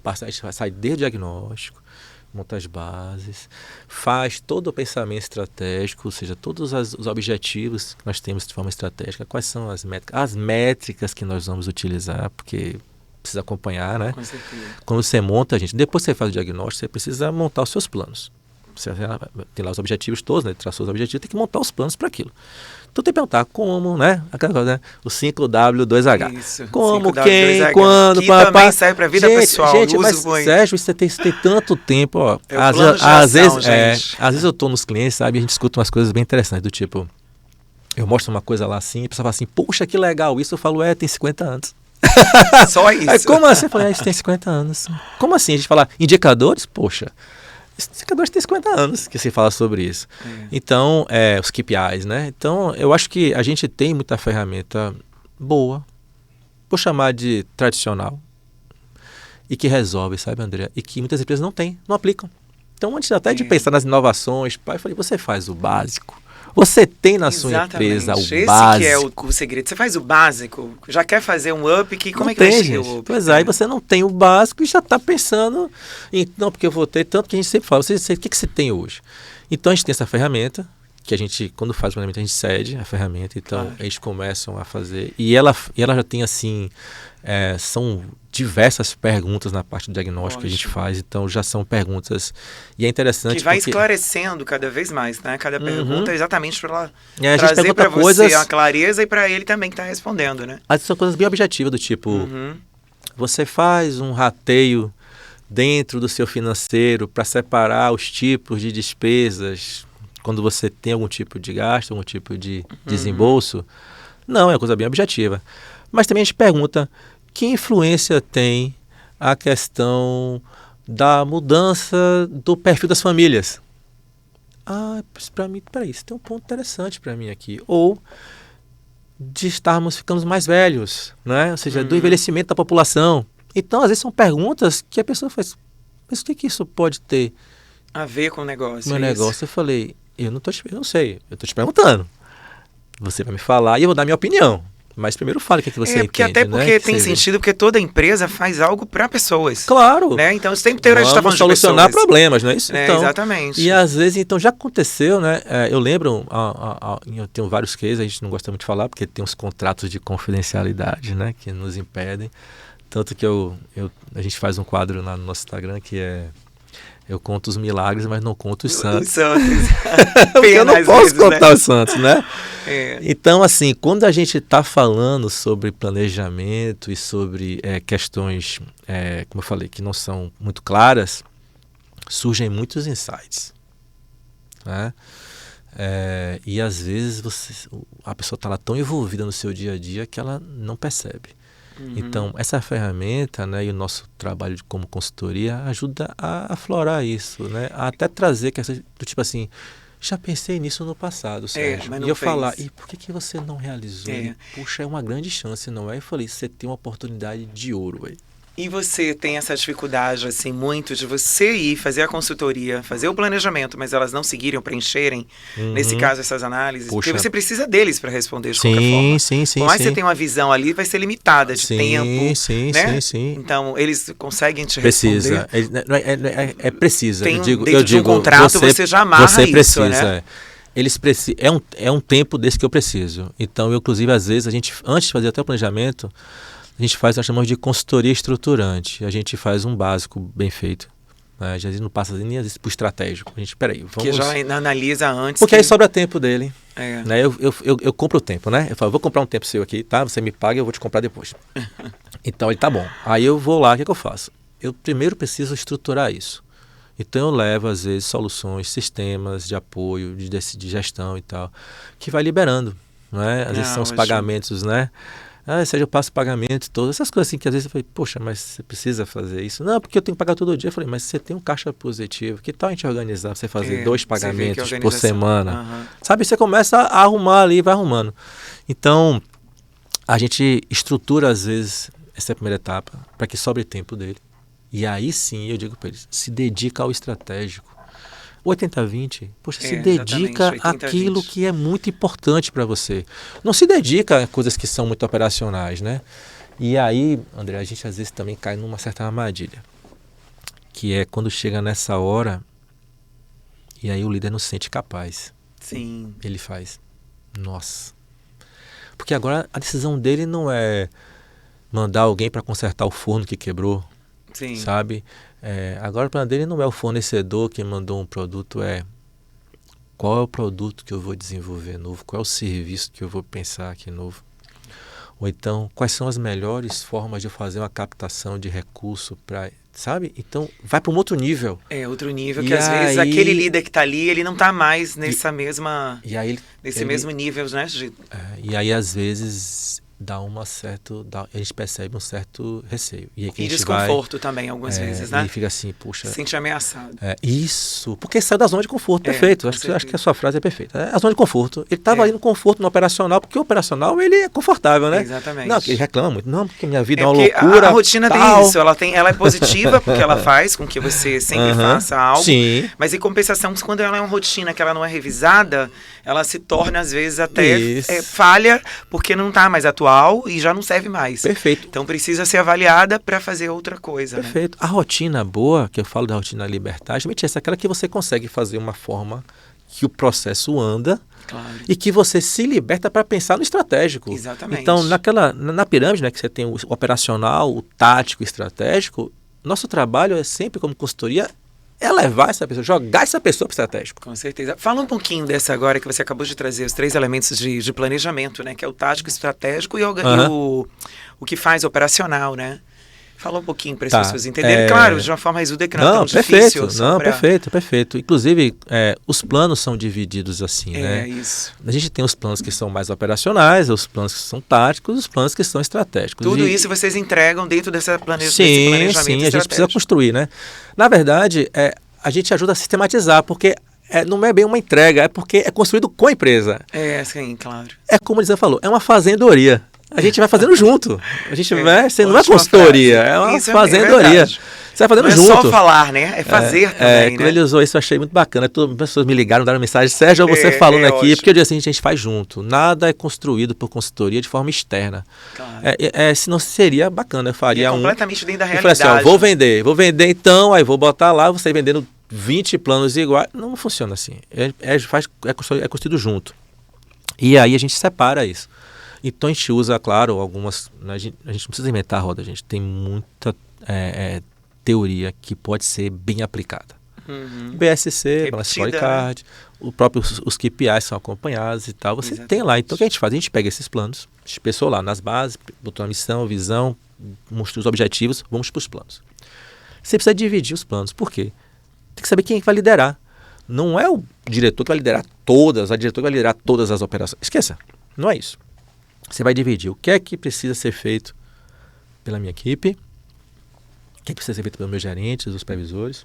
sai desde o diagnóstico, monta as bases, faz todo o pensamento estratégico, ou seja, todos os objetivos que nós temos de forma estratégica, quais são as métricas que nós vamos utilizar, porque precisa acompanhar, né? Com certeza. Quando você monta, depois que você faz o diagnóstico, você precisa montar os seus planos. Você tem lá os objetivos todos, né? Traçou os objetivos, tem que montar os planos para aquilo. Então tem que perguntar como, né? Aquela coisa, né? O 5W2H. Isso. Como, 5W2H. quem, quando, que também serve para a vida pessoal. Gente, uso mas muito. Sérgio, você tem tanto tempo, ó. É o plano de ação, gente. Às vezes eu tô nos clientes, sabe? A gente escuta umas coisas bem interessantes, do tipo, eu mostro uma coisa lá assim, e a pessoa fala assim, puxa, que legal isso. Eu falo, tem 50 anos. Só isso. Aí, como assim? Eu falei, isso tem 50 anos. Como assim? A gente fala, indicadores? Poxa, esses indicadores têm 50 anos que se fala sobre isso. Então, os KPIs, né? Então, eu acho que a gente tem muita ferramenta boa, vou chamar de tradicional, e que resolve, sabe, André? E que muitas empresas não têm, não aplicam. Então, antes até de pensar nas inovações, eu falei, você faz o básico. Você tem na sua empresa o Esse básico. que é o segredo. Você faz o básico, já quer fazer um up, como não é que vai tem, ser gente. o up? Pois é, aí você não tem o básico e já está pensando em... Não, porque eu vou ter tanto que a gente sempre fala, o que você tem hoje? Então a gente tem essa ferramenta, que a gente, quando faz o planejamento, a gente cede a ferramenta, então eles começam a fazer. E ela já tem assim, são diversas perguntas na parte do diagnóstico que a gente faz, então já são perguntas. E é interessante que vai esclarecendo cada vez mais, né? Cada pergunta é exatamente para ela trazer para você a clareza e para ele também que está respondendo, né? São coisas bem objetivas, do tipo, você faz um rateio dentro do seu financeiro para separar os tipos de despesas quando você tem algum tipo de gasto, algum tipo de desembolso. Não, é uma coisa bem objetiva. Mas também a gente pergunta, que influência tem a questão da mudança do perfil das famílias? Para mim, peraí, isso tem um ponto interessante para mim aqui. Ou de ficamos mais velhos, né? Ou seja, do envelhecimento da população. Então, às vezes são perguntas que a pessoa faz, mas o que isso pode ter a ver com o negócio? Meu negócio, eu falei, eu não sei, eu estou te perguntando. Você vai me falar e eu vou dar minha opinião. Mas primeiro fale o que você entende. Até porque né? tem sentido, porque toda empresa faz algo para pessoas. Claro. Né? Então, sempre tem hora de estar falando de solucionar problemas, não é isso? Então, exatamente. E às vezes, então, já aconteceu, né? Eu lembro, eu tenho vários cases, a gente não gosta muito de falar, porque tem uns contratos de confidencialidade, né? Que nos impedem. Tanto que a gente faz um quadro no nosso Instagram que eu conto os milagres, mas não conto os santos. Porque eu não posso contar os santos, né? Então, assim, quando a gente está falando sobre planejamento e sobre questões, como eu falei, que não são muito claras, surgem muitos insights. Né? E às vezes a pessoa está lá tão envolvida no seu dia a dia que ela não percebe. Então, essa ferramenta, né, e o nosso trabalho como consultoria ajuda a aflorar isso, né? A até trazer questões do tipo assim, já pensei nisso no passado, Sérgio. Mas não e eu fez. Falar, e por que você não realizou? Puxa, é uma grande chance, não é? Eu falei, você tem uma oportunidade de ouro, velho. E você tem essa dificuldade, assim, muito de você ir fazer a consultoria, fazer o planejamento, mas elas não seguirem ou preencherem, nesse caso, essas análises? Porque você precisa deles para responder de qualquer forma. Sim. Por mais que você tenha uma visão ali, vai ser limitada de tempo. Sim. Então, eles conseguem te responder. Precisa. Dentro de um contrato, você já amarra você precisa, isso, né? Eles é um tempo desse que eu preciso. Então, inclusive, às vezes, a gente, antes de fazer até o planejamento, a gente faz, nós chamamos de consultoria estruturante. A gente faz um básico bem feito. Né? A gente não passa nem às vezes para o estratégico. A gente, peraí, vamos... Que já analisa antes. Porque aí sobra tempo dele. Né? Eu compro o tempo, né? Eu falo, vou comprar um tempo seu aqui, tá? Você me paga e eu vou te comprar depois. Então, ele tá bom. Aí eu vou lá, o que eu faço? Eu primeiro preciso estruturar isso. Então eu levo, às vezes, soluções, sistemas de apoio, de gestão e tal, que vai liberando. Né? Às vezes são os pagamentos, né? Seja, eu passo pagamento, todas essas coisas assim, que às vezes eu falei, poxa, mas você precisa fazer isso? Não, porque eu tenho que pagar todo dia. Eu falei, mas você tem um caixa positivo, que tal a gente organizar, você fazer 2 pagamentos por semana? Sabe, você começa a arrumar ali e vai arrumando. Então, a gente estrutura, às vezes, essa primeira etapa, para que sobre tempo dele. E aí sim, eu digo para eles, se dedica ao estratégico. 80-20, poxa, se dedica àquilo que é muito importante para você. Não se dedica a coisas que são muito operacionais, né? E aí, André, a gente às vezes também cai numa certa armadilha, que é quando chega nessa hora e aí o líder não se sente capaz. Sim. Ele faz, nossa. Porque agora a decisão dele não é mandar alguém para consertar o forno que quebrou, sabe? Agora o plano dele não é o fornecedor que mandou um produto, qual é o produto que eu vou desenvolver novo, qual é o serviço que eu vou pensar aqui novo. Ou então, quais são as melhores formas de eu fazer uma captação de recurso para, sabe? Então, vai para um outro nível. Outro nível, que às vezes aquele líder que está ali, ele não está mais nesse mesmo nível, né? E aí, às vezes, a gente percebe um certo receio. E desconforto também, algumas vezes, né? E fica assim, puxa... Se sente ameaçado. Isso, porque sai da zona de conforto, perfeito. Acho que a sua frase é perfeita. A zona de conforto. Ele estava ali no conforto, no operacional, porque o operacional, ele é confortável, né? Exatamente. Não, ele reclama muito. Não, porque minha vida é uma loucura. A rotina tem isso, ela é positiva, porque ela faz com que você sempre faça algo. Sim. Mas em compensação, quando ela é uma rotina que ela não é revisada, ela se torna, às vezes, até falha, porque não está mais atual e já não serve mais. Perfeito. Então precisa ser avaliada para fazer outra coisa. Perfeito. Né? A rotina boa, que eu falo da rotina libertar, justamente essa, aquela que você consegue fazer uma forma que o processo anda e que você se liberta para pensar no estratégico. Exatamente. Então, na pirâmide, né, que você tem o operacional, o tático, o estratégico, nosso trabalho é sempre, como consultoria, é levar essa pessoa, jogar essa pessoa para o estratégico. Com certeza. Fala um pouquinho dessa agora que você acabou de trazer, os 3 elementos de planejamento, né? Que é o tático, o estratégico e o que faz operacional, né? Fala um pouquinho para as pessoas entenderem. Claro, de uma forma resumida que não é tão difícil. Perfeito. Inclusive, os planos são divididos assim, né? Isso. A gente tem os planos que são mais operacionais, os planos que são táticos, os planos que são estratégicos. Tudo isso vocês entregam dentro desse planejamento. Sim, a gente precisa construir, né? Na verdade, a gente ajuda a sistematizar, porque não é bem uma entrega, é porque é construído com a empresa. Sim, claro. É como o Elisandro falou, é uma fazendoria. A gente vai fazendo junto. A gente você não é consultoria, é uma fazendoria. Você vai fazendo junto. Não é só falar, né? É fazer também, quando ele usou isso, eu achei muito bacana. Todas as pessoas me ligaram, deram mensagem. Sérgio, você falando aqui, ótimo. Porque eu disse assim, a gente faz junto. Nada é construído por consultoria de forma externa. Claro. Senão seria bacana, eu faria completamente dentro da realidade. Eu falei assim, vou vender então, aí vou botar lá, você vendendo 20 planos iguais. Não funciona assim. É construído junto. E aí a gente separa isso. Então a gente usa, claro, algumas... A gente não precisa inventar a roda, a gente tem muita teoria que pode ser bem aplicada. BSC, Balance Scorecard, os KPIs são acompanhados e tal. Você tem lá. Então o que a gente faz? A gente pega esses planos, a gente pensou lá nas bases, botou a missão, visão, mostrou os objetivos, vamos para os planos. Você precisa dividir os planos. Por quê? Tem que saber quem vai liderar. Não é o diretor que vai liderar a diretora que vai liderar todas as operações. Esqueça, não é isso. Você vai dividir o que é que precisa ser feito pela minha equipe, o que é que precisa ser feito pelos meus gerentes, os supervisores,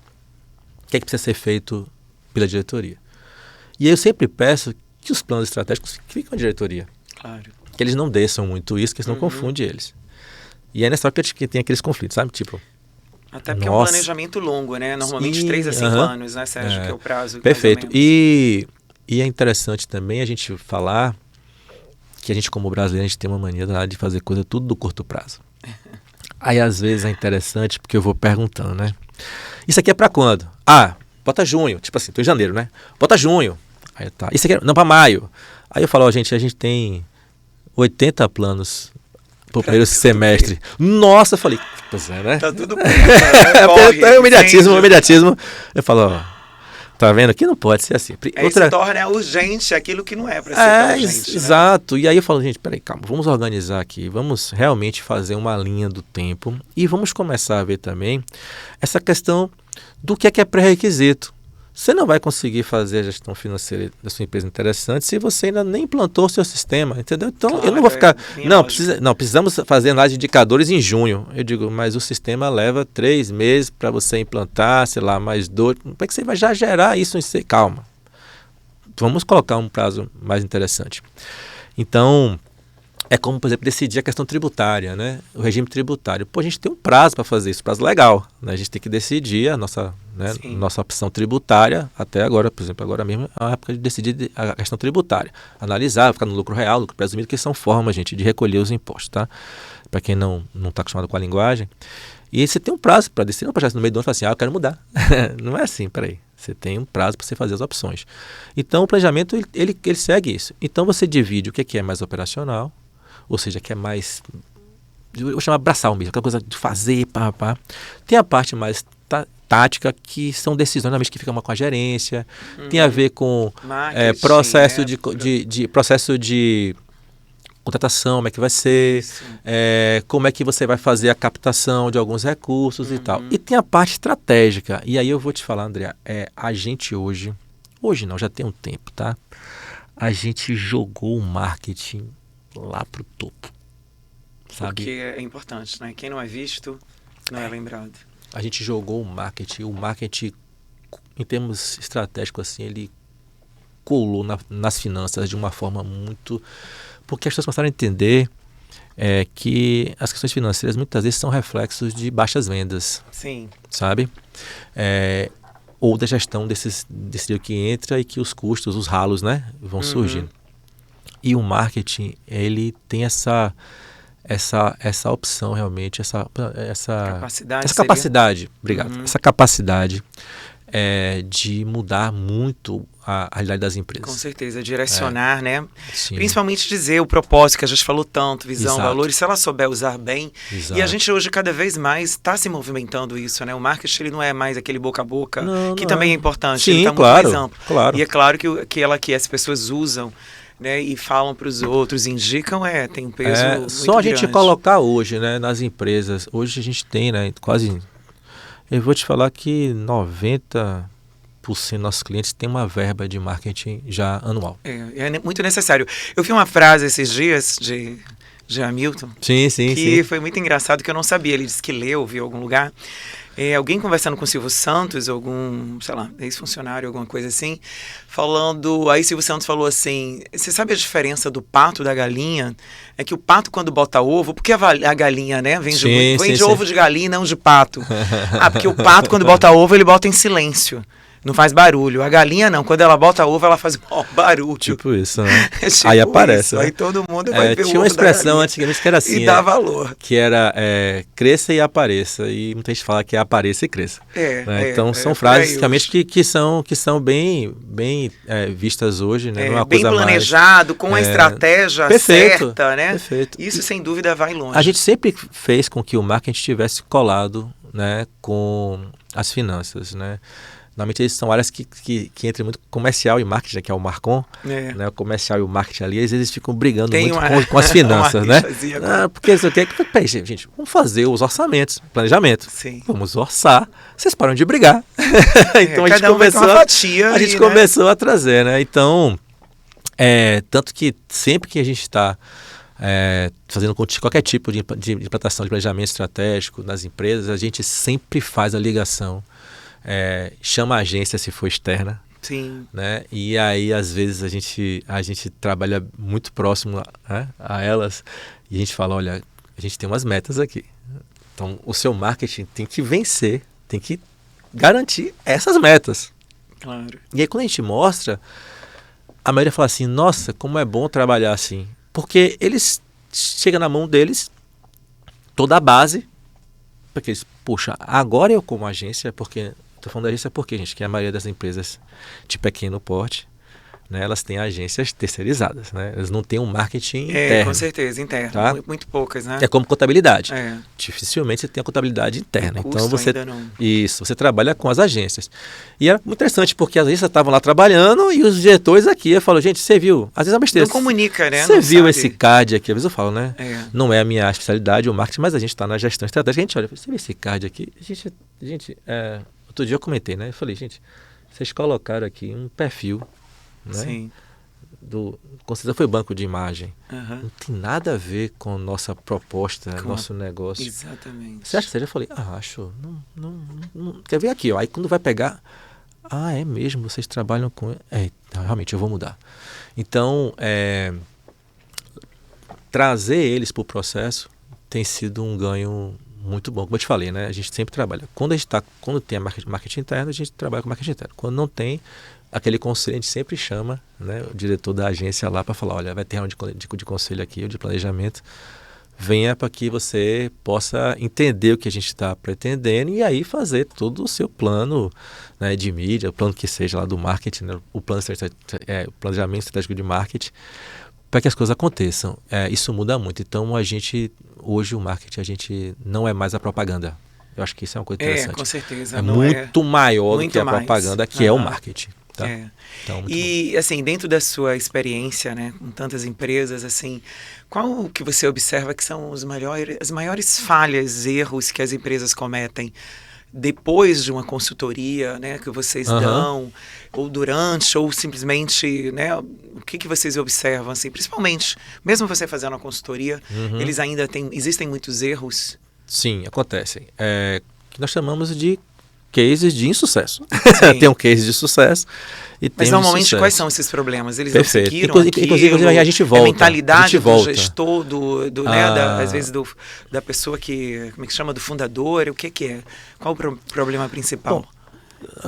o que é que precisa ser feito pela diretoria. E eu sempre peço que os planos estratégicos fiquem com a diretoria. Claro. Que eles não desçam muito isso, que senão confunde eles. E é nessa hora que tem aqueles conflitos, sabe? Tipo, até porque é um planejamento longo, né? Normalmente 3 a 5 anos, né, Sérgio? Que é o prazo. Perfeito. E é interessante também a gente falar que a gente, como brasileiro, a gente tem uma mania de fazer coisa tudo do curto prazo. Aí, às vezes, é interessante porque eu vou perguntando, né? Isso aqui é pra quando? Bota junho. Tipo assim, tô em janeiro, né? Bota junho. Aí tá. Isso aqui não, pra maio. Aí eu falo, a gente tem 80 planos pro primeiro semestre. Nossa, eu falei, pois é, né? Tá tudo bem. Né? Imediatismo. Eu falo, tá vendo? Que não pode ser assim. Se torna urgente aquilo que não é para ser tão urgente. Exato. Né? E aí eu falo, gente, peraí, calma, vamos organizar aqui, vamos realmente fazer uma linha do tempo e vamos começar a ver também essa questão do que é pré-requisito. Você não vai conseguir fazer a gestão financeira da sua empresa interessante se você ainda nem implantou o seu sistema, entendeu? Então, claro, eu não vou ficar... precisamos fazer análise de indicadores em junho. Eu digo, mas o sistema leva 3 meses para você implantar, sei lá, mais 2. Como é que você vai já gerar isso em si? Calma. Vamos colocar um prazo mais interessante. Então, é como, por exemplo, decidir a questão tributária, né? O regime tributário. A gente tem um prazo para fazer isso, prazo legal, né? A gente tem que decidir a nossa opção tributária, até agora, por exemplo, agora mesmo é a época de decidir a questão tributária. Analisar, ficar no lucro real, lucro presumido, que são formas, gente, de recolher os impostos, tá? Para quem não está acostumado com a linguagem. E aí você tem um prazo para decidir, não para no meio do ano e falar assim, eu quero mudar. Não é assim, peraí. Você tem um prazo para você fazer as opções. Então, o planejamento, ele segue isso. Então, você divide o que é mais operacional, ou seja, que é mais, eu vou chamar braçal mesmo, aquela coisa de fazer, Tem a parte mais tática, que são decisões normalmente que ficam com a gerência, tem a ver com Marketing, processo de contratação, como é que vai ser, como é que você vai fazer a captação de alguns recursos e tal. E tem a parte estratégica. E aí eu vou te falar, André, a gente hoje não, já tem um tempo, tá? A gente jogou o marketing lá pro topo, sabe? Porque é importante, né? Quem não é visto, não é lembrado. A gente jogou o marketing, em termos estratégicos, assim, ele colou nas finanças de uma forma muito... Porque as pessoas começaram a entender que as questões financeiras muitas vezes são reflexos de baixas vendas. Sim. Sabe? Ou da gestão desse dinheiro que entra e que os custos, os ralos, né, vão surgindo. E o marketing, ele tem essa opção realmente, essa capacidade, obrigado, essa capacidade de mudar muito a realidade das empresas. Com certeza, direcionar, né? Sim. Principalmente dizer o propósito que a gente falou tanto, visão, Exato. valores, se ela souber usar bem. Exato. E a gente hoje cada vez mais está se movimentando isso, né? O marketing ele não é mais aquele boca a boca, que também é importante, Sim, ele está claro, muito mais amplo. claro. E é claro que as pessoas usam, né, e falam para os outros, indicam, tem um peso muito só a gente grande. colocar hoje, né, nas empresas, hoje a gente tem, né, quase, eu vou te falar que 90% dos nossos clientes têm uma verba de marketing já anual. É muito necessário. Eu vi uma frase esses dias de Hamilton, sim, que foi muito engraçado, que eu não sabia. Ele disse que leu, viu em algum lugar. Alguém conversando com o Silvio Santos, algum, sei lá, ex-funcionário, alguma coisa assim, falando... Aí Silvio Santos falou assim, você sabe a diferença do pato da galinha? É que o pato, quando bota ovo... Porque a galinha, né, vende ovo de galinha e não de pato. Porque o pato, quando bota ovo, ele bota em silêncio. Não faz barulho. A galinha não. Quando ela bota ovo, ela faz um barulho. Tipo isso, né? Tipo aí aparece. Isso. Né? Aí todo mundo vai ver o ovo. Tinha uma expressão antigamente que era assim. E dá valor. Que era cresça e apareça. E muita gente fala que é apareça e cresça. Né? Então são frases realmente que são bem vistas hoje. Né? Não é uma bem coisa planejado, com a estratégia certa. Né? Perfeito. Isso, sem dúvida, vai longe. A gente sempre fez com que o marketing estivesse colado, né, com as finanças, né? Normalmente são áreas que entram muito comercial e marketing, que é o Marcon, né? O comercial e o marketing ali, às vezes ficam brigando muito com as finanças, né? Porque isso aqui gente, vamos fazer os orçamentos, planejamento. Sim. Vamos orçar, vocês param de brigar. Então a gente começou a trazer, né? Então, tanto que sempre que a gente está fazendo qualquer tipo de implantação de planejamento estratégico nas empresas, a gente sempre faz a ligação. Chama a agência se for externa. Sim. Né? E aí às vezes a gente trabalha muito próximo a elas e a gente fala, olha, a gente tem umas metas aqui, então o seu marketing tem que vencer, tem que garantir essas metas. Claro. E aí quando a gente mostra, a maioria fala assim, nossa, como é bom trabalhar assim, porque eles chega na mão deles toda a base, porque eles, poxa, agora eu como agência, porque estou falando da agência porque, gente, que a maioria das empresas de pequeno porte, né, elas têm agências terceirizadas, né? Elas não têm um marketing interno. Com certeza, interno. Tá? Muito poucas, né? É como contabilidade. Dificilmente você tem a contabilidade interna. Então você trabalha com as agências. E era muito interessante porque as agências estavam lá trabalhando e os diretores aqui, eu falo, gente, você viu? Às vezes é uma besteira. Não comunica, né? Você viu esse CAD aqui? Às vezes eu falo, né? Não é a minha especialidade, o marketing, mas a gente está na gestão estratégica. A gente olha, você viu esse CAD aqui? Outro dia eu comentei, né? Eu falei, gente, vocês colocaram aqui um perfil, né? Sim. Com certeza foi banco de imagem. Não tem nada a ver com nossa proposta, nosso negócio. Exatamente. Você acha que eu falei, acho. Não. Quer ver aqui, ó. Aí quando vai pegar, é mesmo, vocês trabalham com... realmente, eu vou mudar. Então, trazer eles para o processo tem sido um ganho muito bom. Como eu te falei, né? A gente sempre trabalha. Quando tem a marketing interno, a gente trabalha com marketing interno. Quando não tem, aquele conselho, a gente sempre chama, né, o diretor da agência lá para falar, olha, vai ter reunião de conselho aqui, ou de planejamento, venha para que você possa entender o que a gente está pretendendo e aí fazer todo o seu plano, né, de mídia, o plano que seja lá do marketing, né, o planejamento estratégico de marketing, para que as coisas aconteçam. Isso muda muito. Então, hoje o marketing, a gente não é mais a propaganda. Eu acho que isso é uma coisa interessante. Com certeza. É muito maior do que a mais. propaganda, que é o marketing. Tá? Então, e, assim, dentro da sua experiência, né, com tantas empresas, assim, qual que você observa que são as maiores falhas, erros que as empresas cometem depois de uma consultoria, né, que vocês dão, ou durante, ou simplesmente, né, o que vocês observam, assim, principalmente, mesmo você fazendo uma consultoria, eles ainda existem muitos erros? Sim, acontecem. Que nós chamamos de cases de insucesso. Tem um case de sucesso e tem Mas normalmente sucesso. Quais são esses problemas? Eles Perfeito. não seguiram Inclusive a gente volta. A mentalidade do gestor, às vezes da pessoa que, como é que chama, do fundador, o que é? Qual o problema principal?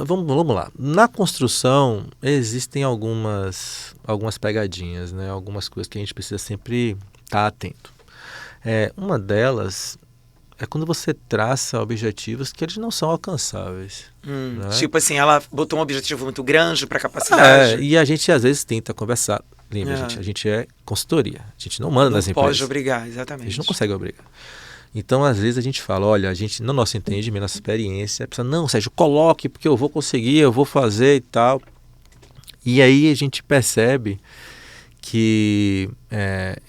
Bom, vamos lá. Na construção existem algumas pegadinhas, né? Algumas coisas que a gente precisa sempre estar atento. Uma delas é quando você traça objetivos que eles não são alcançáveis. Né? Tipo assim, ela botou um objetivo muito grande para a capacidade. E a gente às vezes tenta conversar. Lembra, a gente é consultoria. A gente não manda nas empresas. Não pode obrigar, exatamente. A gente não consegue obrigar. Então, às vezes a gente fala, olha, a gente, no nosso entendimento, nossa experiência, precisa, não, Sérgio, coloque, porque eu vou conseguir, eu vou fazer e tal. E aí a gente percebe que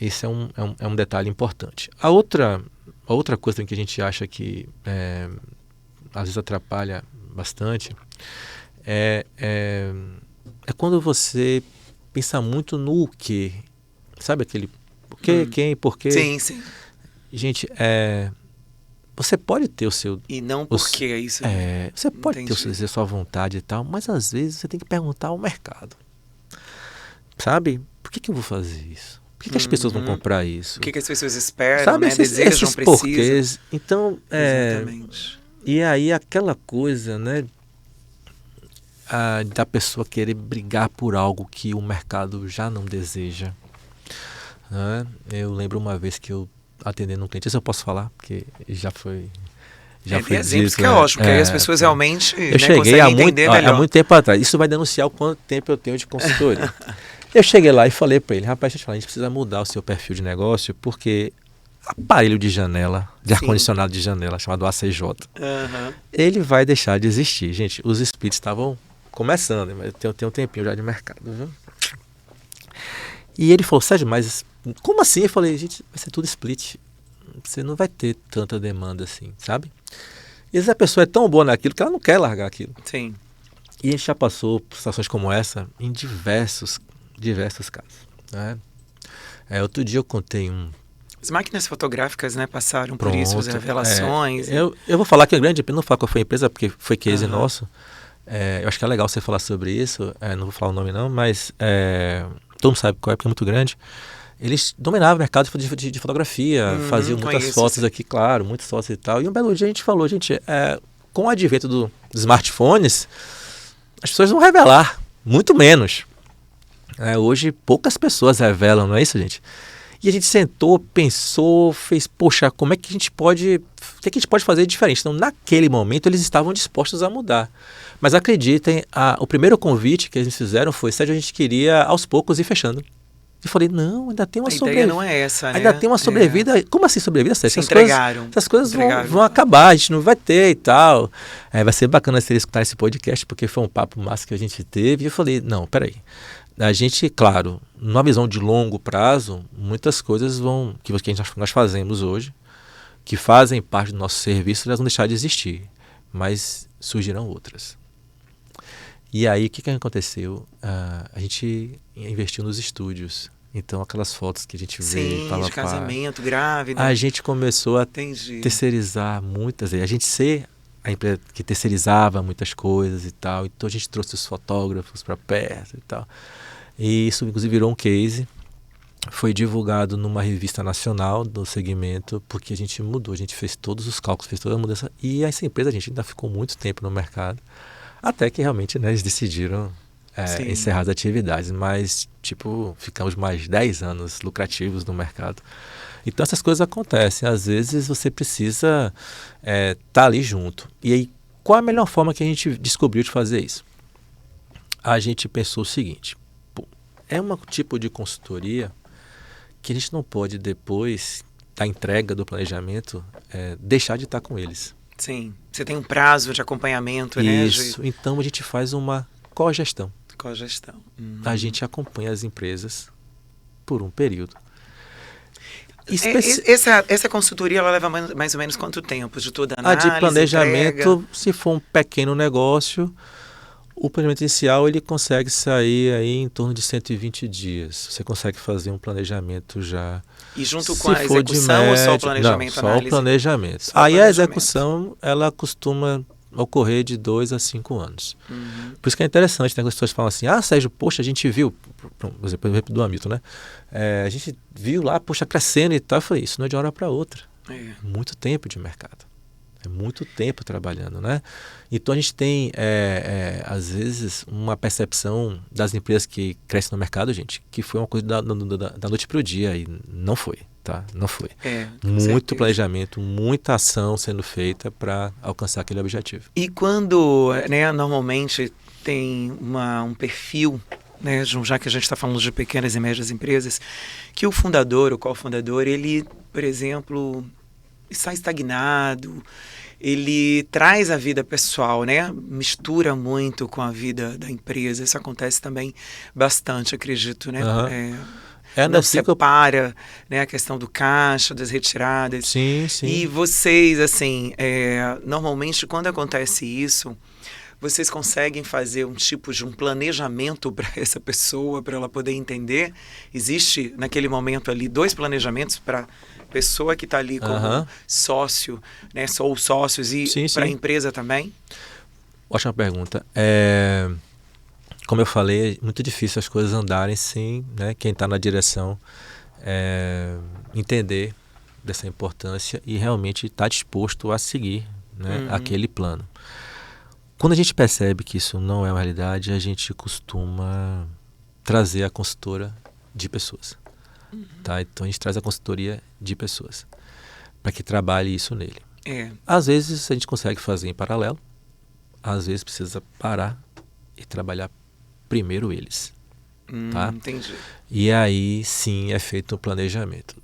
esse é um detalhe importante. A outra coisa que a gente acha que às vezes atrapalha bastante é quando você pensa muito no o quê. Sabe aquele o quê, quem, por quê? Sim, sim. Gente, você pode ter o seu... E não por quê, é isso? Você pode ter a sua vontade e tal, mas às vezes você tem que perguntar ao mercado. Sabe? Por que eu vou fazer isso? Por que as pessoas vão comprar isso? O que as pessoas esperam, sabe, né? Desejam, precisam? Porquês. Então, exatamente. E aí aquela coisa, né? Da pessoa querer brigar por algo que o mercado já não deseja. Né? Eu lembro uma vez que eu atendendo um cliente, isso eu posso falar, porque já foi... Tem exemplos que é ótimo, porque aí as pessoas realmente eu cheguei há muito tempo atrás. Isso vai denunciar o quanto tempo eu tenho de consultoria. Eu cheguei lá e falei para ele, rapaz, deixa eu te falar, a gente precisa mudar o seu perfil de negócio, porque aparelho de janela, de ar-condicionado de janela, chamado ACJ, ele vai deixar de existir. Gente, os splits estavam começando, mas eu tenho um tempinho já de mercado, viu? E ele falou, Sérgio, mas como assim? Eu falei, gente, vai ser tudo split. Você não vai ter tanta demanda assim, sabe? E às vezes a pessoa é tão boa naquilo que ela não quer largar aquilo. Sim. E a gente já passou por situações como essa em diversos casos. Né? Outro dia eu contei As máquinas fotográficas, né, passaram por isso, as revelações. Eu vou falar que é grande, não vou falar qual foi a empresa, porque foi case nosso. Eu acho que é legal você falar sobre isso. Não vou falar o nome não, mas todo mundo sabe qual é, porque é muito grande. Eles dominavam o mercado de fotografia, faziam muitas fotos aqui, claro, muitas fotos e tal. E um belo dia a gente falou, gente, com o advento dos smartphones, as pessoas vão revelar, muito menos. Hoje poucas pessoas revelam, não é isso, gente? E a gente sentou, pensou, fez, poxa, como é que a gente pode, o que a gente pode fazer diferente? Então, naquele momento, eles estavam dispostos a mudar. Mas acreditem, o primeiro convite que eles fizeram foi, Sérgio, a gente queria aos poucos ir fechando. Eu falei, não, ainda tem uma sobrevida. A ideia não é essa, né? Ainda tem uma sobrevida. Como assim sobrevida? Se entregaram. Essas coisas vão acabar, a gente não vai ter e tal. Vai ser bacana vocês escutarem esse podcast, porque foi um papo massa que a gente teve. E eu falei, não, peraí. A gente, claro, numa visão de longo prazo, muitas coisas que nós fazemos hoje, que fazem parte do nosso serviço, elas vão deixar de existir. Mas surgirão outras. E aí, o que aconteceu? A gente investiu nos estúdios. Então, aquelas fotos que a gente vê... Sim, de casamento, grávida. A gente começou a terceirizar muitas... A gente a empresa que terceirizava muitas coisas e tal. Então, a gente trouxe os fotógrafos para perto e tal. E isso, inclusive, virou um case. Foi divulgado numa revista nacional do segmento, porque a gente mudou. A gente fez todos os cálculos, fez toda a mudança. E essa empresa, a gente ainda ficou muito tempo no mercado. Até que, realmente, né, eles decidiram... encerrar as atividades, mas ficamos mais 10 anos lucrativos no mercado. Então essas coisas acontecem, às vezes você precisa estar ali junto. E aí, qual a melhor forma que a gente descobriu de fazer isso? A gente pensou o seguinte, é um tipo de consultoria que a gente não pode, depois da entrega do planejamento, deixar de estar com eles. Sim. Você tem um prazo de acompanhamento, né? Isso. Então a gente faz uma cogestão. Cogestão. A gente acompanha as empresas por um período. Essa consultoria, ela leva mais ou menos quanto tempo de toda a A análise, de planejamento, entrega? se for um pequeno negócio, o planejamento inicial ele consegue sair aí em torno de 120 dias. Você consegue fazer um planejamento já. E junto Se com a for de execução ou só o médio, planejamento, não, só análise? o planejamento. Só o Aí a planejamento. execução, ela costuma ocorrer de 2 a 5 anos. Por isso que é interessante, né? Quando as pessoas falam assim, Sérgio, poxa, a gente viu, por exemplo, do Hamilton, né? A gente viu lá, poxa, crescendo e tal. Eu falei, isso não é de uma hora para outra. É. Muito tempo de mercado. É muito tempo trabalhando, né? Então a gente tem, às vezes, uma percepção das empresas que crescem no mercado, gente, que foi uma coisa da noite para o dia, e não foi, tá? Não foi. Muito certeza. planejamento, muita ação sendo feita para alcançar aquele objetivo. E quando, né, normalmente tem um perfil, né, já que a gente está falando de pequenas e médias empresas, que o fundador, o cofundador, ele, por exemplo, está estagnado, ele traz a vida pessoal, né? Mistura muito com a vida da empresa. Isso acontece também bastante, acredito, né? Não separa, né, a questão do caixa, das retiradas. Sim, sim. E vocês, assim, normalmente quando acontece isso, vocês conseguem fazer um tipo de um planejamento para essa pessoa, para ela poder entender? Existe, naquele momento ali, 2 planejamentos para pessoa que está ali como sócio, né, ou sócios, e para a empresa também? Ótima pergunta. Como eu falei, é muito difícil as coisas andarem sem, né, quem está na direção entender dessa importância e realmente estar disposto a seguir, né, aquele plano. Quando a gente percebe que isso não é uma realidade, a gente costuma trazer a consultora de pessoas. Tá? Então a gente traz a consultoria de pessoas para que trabalhe isso nele. Às vezes a gente consegue fazer em paralelo, às vezes precisa parar e trabalhar primeiro eles. Tá? Entendi. E aí sim é feito um planejamento.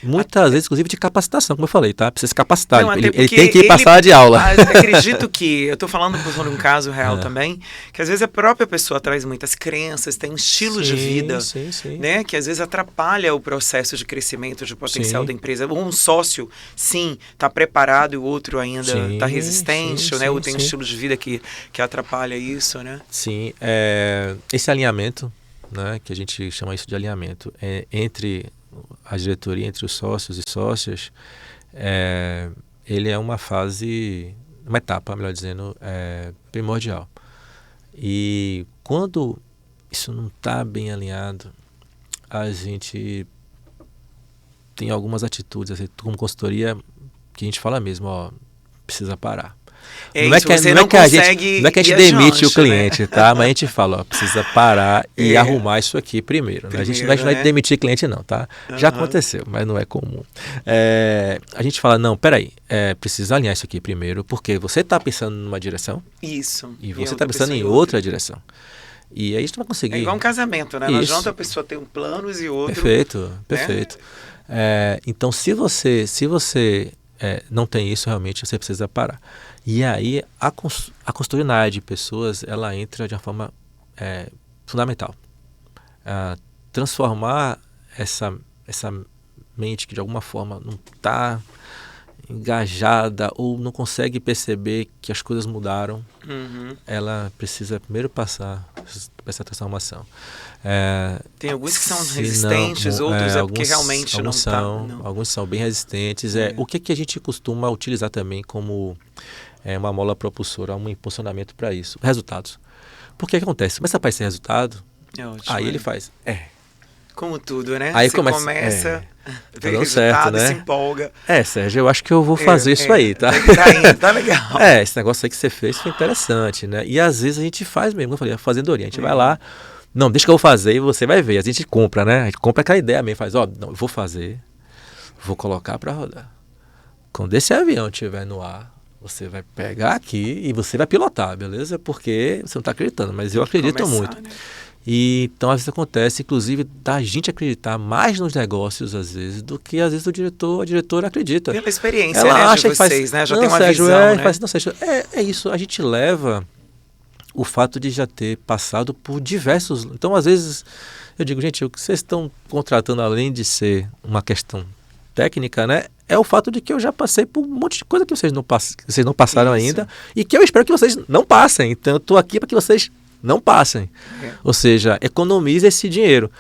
Muitas vezes, inclusive, de capacitação, como eu falei, tá? Precisa se capacitar. Não, ele tem que ir para a sala de aula. Acredito que, eu estou falando sobre um caso real também, que às vezes a própria pessoa traz muitas crenças, tem um estilo de vida, né? Que às vezes atrapalha o processo de crescimento, de potencial da empresa. Um sócio, sim, está preparado e o outro ainda está resistente, né? Ou tem um estilo de vida que atrapalha isso, né? Sim, esse alinhamento, né, que a gente chama isso de alinhamento, entre a diretoria, entre os sócios e sócias, ele é uma etapa, melhor dizendo, primordial. E quando isso não está bem alinhado, a gente tem algumas atitudes, assim, como consultoria, que a gente fala mesmo, precisa parar. Não é que a gente demite o cliente, né? Tá? Mas a gente fala, precisa parar e arrumar isso aqui primeiro. Né? A gente não é de demitir cliente não, tá? Já aconteceu, mas não é comum. A gente fala, não, peraí, precisa alinhar isso aqui primeiro, porque você está pensando numa direção e você está pensando em outra direção. E aí a gente não vai conseguir. É igual um casamento, né? Não adianta a pessoa ter um plano e outro. Perfeito. Então, se você não tem isso, realmente você precisa parar. E aí a consultoria na área de pessoas, ela entra de uma forma fundamental. Transformar essa mente que de alguma forma não está engajada ou não consegue perceber que as coisas mudaram, ela precisa primeiro passar por essa transformação. Tem alguns que são resistentes, outros porque realmente não estão. Alguns são bem resistentes. O que a gente costuma utilizar também como uma mola propulsora, um impulsionamento para isso? Resultados. Porque o que acontece? Começa a aparecer resultado, aí ele faz. Como tudo, né? Aí você começa ver dando resultado, certo, né? se empolga. Sérgio, eu acho que eu vou fazer isso aí, tá? Tá indo, tá legal. Esse negócio aí que você fez foi interessante, né? E às vezes a gente faz mesmo, como eu falei, a fazendoria. A gente vai lá, não, deixa que eu vou fazer e você vai ver. A gente compra, né? A gente compra aquela ideia mesmo, faz, não, eu vou fazer, vou colocar para rodar. Quando esse avião estiver no ar, você vai pegar aqui e você vai pilotar, beleza? Porque você não está acreditando, mas eu acredito muito. Né? E então, às vezes acontece, inclusive, da gente acreditar mais nos negócios, às vezes, do que, às vezes, o diretor, a diretora acredita. Pela experiência, Ela né, acha de vocês, né? Já não, tem uma Sérgio, visão, né? não, Sérgio, é isso, a gente leva o fato de já ter passado por diversos... Então, às vezes, eu digo, gente, o que vocês estão contratando, além de ser uma questão técnica, né? É o fato de que eu já passei por um monte de coisa que vocês não passaram Isso. ainda e que eu espero que vocês não passem. Então, eu estou aqui para que vocês não passem. Ou seja, economize esse dinheiro.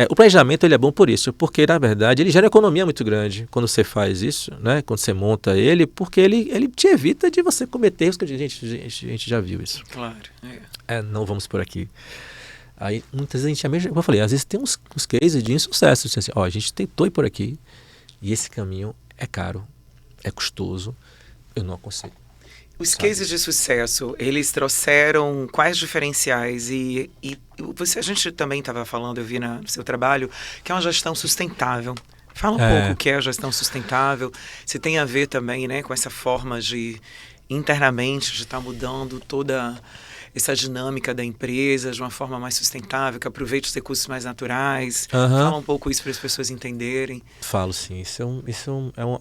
O planejamento ele é bom por isso, porque, na verdade, ele gera uma economia muito grande quando você faz isso, né? Quando você monta ele, porque ele te evita de você cometer erros que a gente já viu isso. Claro. Não vamos por aqui. Aí, muitas vezes a gente, como eu falei, às vezes tem uns cases de insucesso. Assim, a gente tentou ir por aqui e esse caminho é caro, é custoso, eu não aconselho. Os cases de sucesso, eles trouxeram quais diferenciais? E a gente também estava falando, eu vi no seu trabalho, que é uma gestão sustentável. Fala um pouco o que é a gestão sustentável. Se tem a ver também, né, com essa forma de, internamente, de estar mudando toda essa dinâmica da empresa de uma forma mais sustentável, que aproveite os recursos mais naturais. Fala um pouco isso para as pessoas entenderem. Falo sim.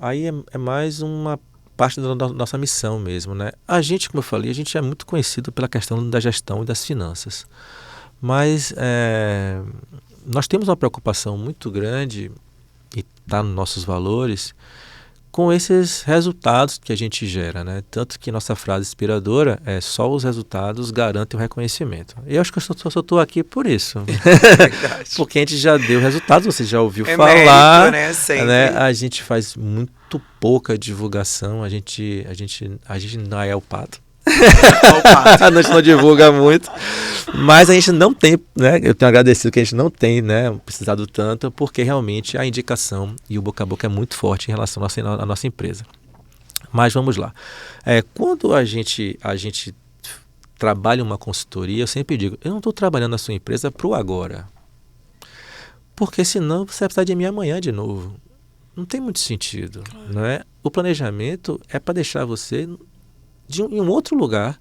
Aí é mais uma parte da nossa missão mesmo, né? A gente, como eu falei, a gente é muito conhecido pela questão da gestão e das finanças. Mas nós temos uma preocupação muito grande, e está nos nossos valores, com esses resultados que a gente gera, né? Tanto que nossa frase inspiradora é só os resultados garantem o reconhecimento. E eu acho que eu só estou aqui por isso. Verdade. Porque a gente já deu resultados, você já ouviu mérito, falar. né? Sempre. Né? A gente faz muito pouca divulgação, a gente não é o pato. A gente não divulga muito, mas a gente não tem, né? Eu tenho agradecido que a gente não tem, né, precisado tanto, porque realmente a indicação e o boca a boca é muito forte em relação à nossa empresa. Mas vamos lá. Quando a gente trabalha uma consultoria, eu sempre digo, eu não estou trabalhando na sua empresa para o agora, porque senão você vai precisar de mim amanhã de novo. Não tem muito sentido, né? O planejamento é para deixar você em um outro lugar